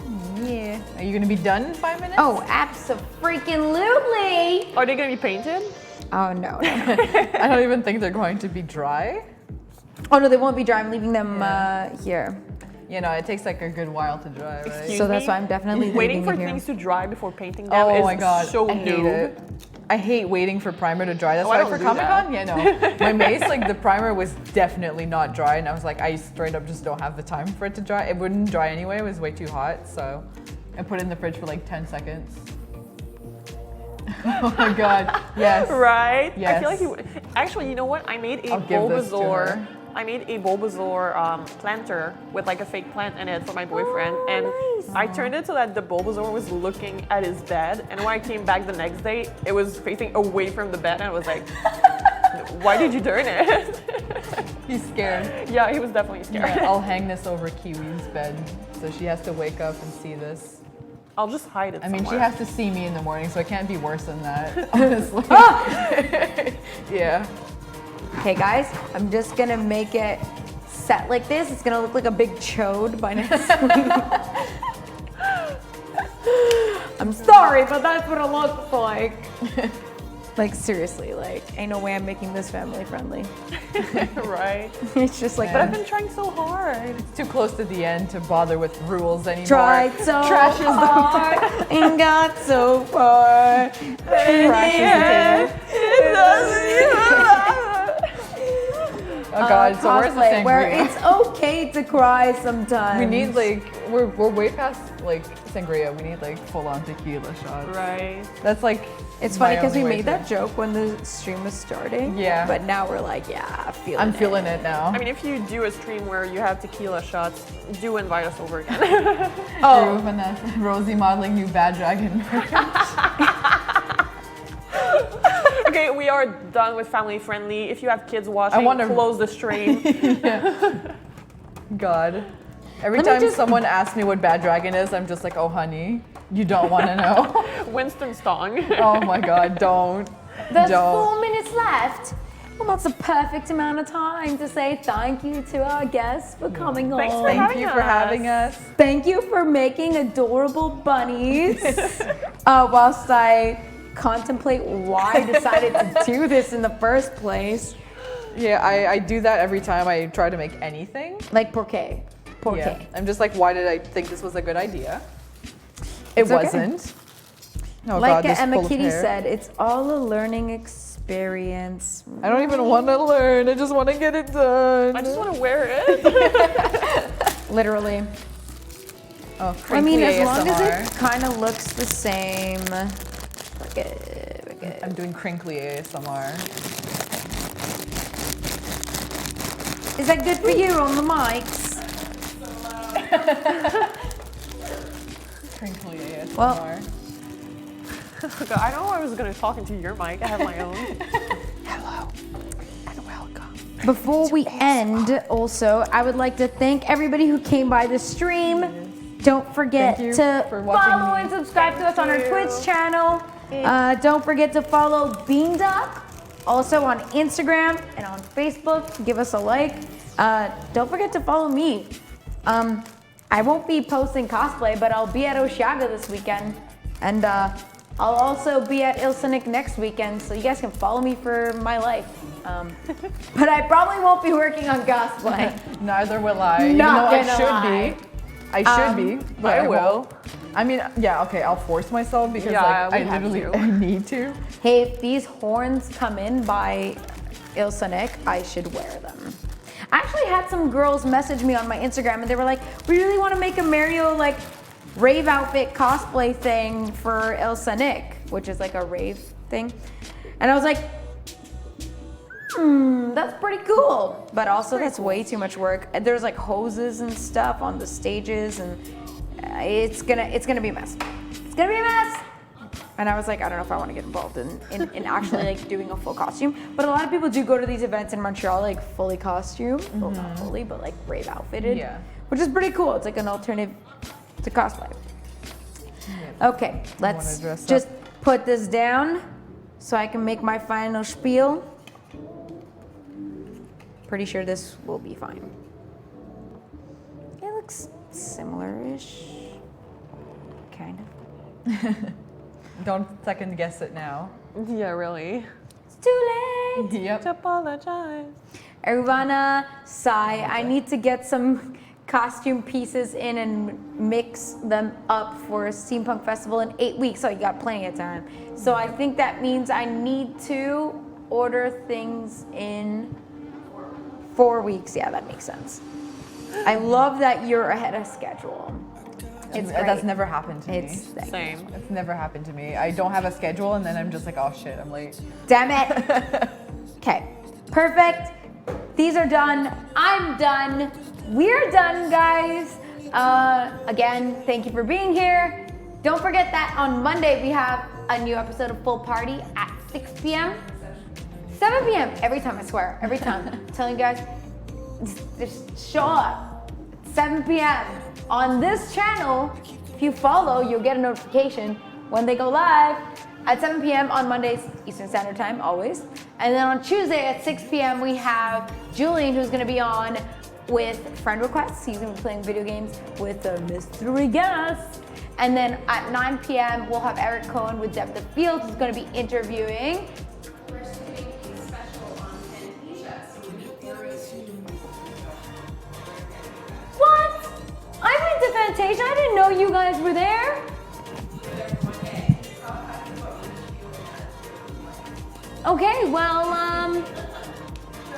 Yeah. Are you gonna be done in 5 minutes? Oh, abso-freaking-lutely. Are they gonna be painted? Oh, no. I don't even think they're going to be dry. Oh, no, they won't be dry. I'm leaving them here. You know, it takes like a good while to dry, right? Excuse So that's me? why I'm definitely Waiting leaving for it here. things to dry before painting them Oh is my god, so I hate noob. it. I hate waiting for primer to dry. That's Oh, I why don't for do Comic-Con, that. yeah, no. My mace, like the primer was definitely not dry, and I was like, I straight up just don't have the time for it to dry. It wouldn't dry anyway, it was way too hot, so I put it in the fridge for like 10 seconds. Oh my god, yes. Right? I Yes. feel like actually, you know what? I made a I'll give this to her. Bulbasaur planter with like a fake plant in it for my boyfriend, and I turned it so that the Bulbasaur was looking at his bed, and when I came back the next day, it was facing away from the bed, and I was like, why did you turn it? He's scared. Yeah, he was definitely scared. Yeah, I'll hang this over Kiwi's bed, so she has to wake up and see this. I'll just hide it I mean, she somewhere. has to see me in the morning, so it can't be worse than that, honestly. Yeah. Okay, guys, I'm just gonna make it set like this. It's gonna look like a big chode by next week. I'm sorry, but that's what it looks like. Like, seriously, like, ain't no way I'm making this family friendly. Right? It's just like, But I've been trying so hard. It's too close to the end to bother with rules anymore. tried so Trash is the hard and got so far. Trash is Oh god, so where's the Cosplay, where sangria? it's okay to cry sometimes. We need like, we're way past like sangria. We need like full on tequila shots. Right. That's like, It's funny my because we only way made to- that joke when the stream was starting. Yeah. But now we're like, yeah, I'm feeling it now. I mean, if you do a stream where you have tequila shots, do invite us over again. Oh, Vanessa, Rosie modeling new bad dragon. Okay, we are done with family friendly. If you have kids watching, wanna- close the stream. God. Every Let me time just- someone asks me what bad dragon is, I'm just like, oh honey, you don't want to know. Winston Stong. Oh my god, don't. There's Don't. 4 minutes left. Well, that's a perfect amount of time to say thank you to our guests for coming Thanks on. for Thank having you for us. having us. Thank you for making adorable bunnies. Whilst I contemplate why I decided to do this in the first place. Yeah, I do that every time I try to make anything. Like Porqué. Yeah. I'm just like, why did I think this was a good idea? It It's okay. wasn't. Oh Like god, this Emma full of Kitty hair. said, it's all a learning experience. I don't even want to learn. I just want to get it done. I just want to wear it. Literally. Oh, I mean, crinkly as long as ASMR. it kind of looks the same. Okay. I'm doing crinkly ASMR. Is that good for you on the mics? Crinkly ASMR. Well- Okay, I know I was going to talk into your mic. I have my own. Hello and welcome. Before we end, also, I would like to thank everybody who came by the stream. Don't forget Thank you to for watching follow me. and subscribe to us on our you. Twitch channel. Don't forget to follow Beanduck Also on Instagram and on Facebook, give us a like. Don't forget to follow me. I won't be posting cosplay, but I'll be at Oshaga this weekend. And I'll also be at Ilsonic next weekend, so you guys can follow me for my life. But I probably won't be working on cosplay. Neither will I. Not even though gonna lie. I should be, but I will. won't. I mean, yeah, okay, I'll force myself because Yeah, like we I have literally to. need to. Hey, if these horns come in by Ilsonic, I should wear them. I actually had some girls message me on my Instagram and they were like, we really want to make a Mario like rave outfit cosplay thing for Ilsonic, which is like a rave thing. And I was like, that's pretty cool. But also that's way too much work. There's like hoses and stuff on the stages and it's gonna be a mess. It's gonna be a mess. And I was like, I don't know if I want to get involved in actually like doing a full costume. But a lot of people do go to these events in Montreal like fully costume. Well, not fully, but like rave outfitted. Yeah. Which is pretty cool. It's like an alternative to cosplay. Okay, let's dress up. just put this down so I can make my final spiel. Pretty sure this will be fine. It looks similar-ish, kind of. Don't second guess it now. Yeah, really. It's too late. Yep. Apologize. Irvana, Sai, I need to get some costume pieces in and mix them up for a steampunk festival in 8 weeks, so you got plenty of time. So I think that means I need to order things in 4 weeks. Yeah, that makes sense. I love that you're ahead of schedule. It's great. That's never happened to me. It's sick. Same. It's never happened to me. I don't have a schedule and then I'm just like, oh shit, I'm late. Damn it. Okay, perfect. These are done. I'm done. We're done, guys. Again, thank you for being here. Don't forget that on Monday we have a new episode of Full Party at 6 p.m. 7 p.m. every time, I swear. Every time. I'm telling you guys, just show up. 7 p.m. on this channel. If you follow, you'll get a notification when they go live at 7 p.m. on Mondays, Eastern Standard Time, always. And then on Tuesday at 6 p.m. we have Julian, who's gonna be on with friend requests. He's gonna be playing video games with a mystery guest. And then at 9 p.m. we'll have Eric Cohen with Depth of Field, who's gonna be interviewing. We're shooting a special on Fantasia, so What? I went to Fantasia. I didn't know you guys were there. Okay, well,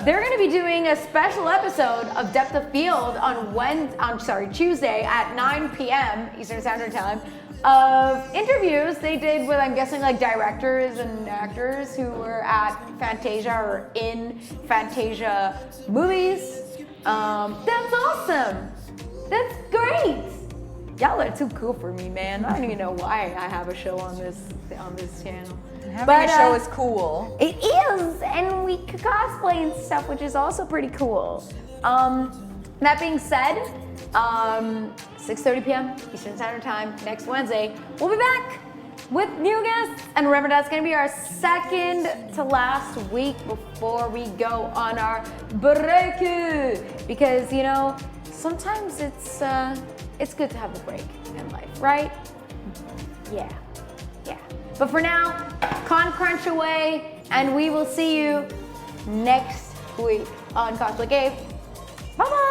they're gonna be doing a special episode of Depth of Field on Tuesday at 9 p.m. Eastern Standard Time of interviews they did with, I'm guessing, like directors and actors who were at Fantasia or in Fantasia movies. That's awesome. That's great. Y'all are too cool for me, man. I don't even know why I have a show on this channel. Having a show is cool. It is, and we could cosplay and stuff, which is also pretty cool. That being said, 6:30 p.m. Eastern Standard Time next Wednesday, we'll be back with new guests. And remember, that's gonna be our second to last week before we go on our break. Because, you know, sometimes it's good to have a break in life, right? Yeah. But for now, con crunch away, and we will see you next week on Cosplay Cave. Bye-bye!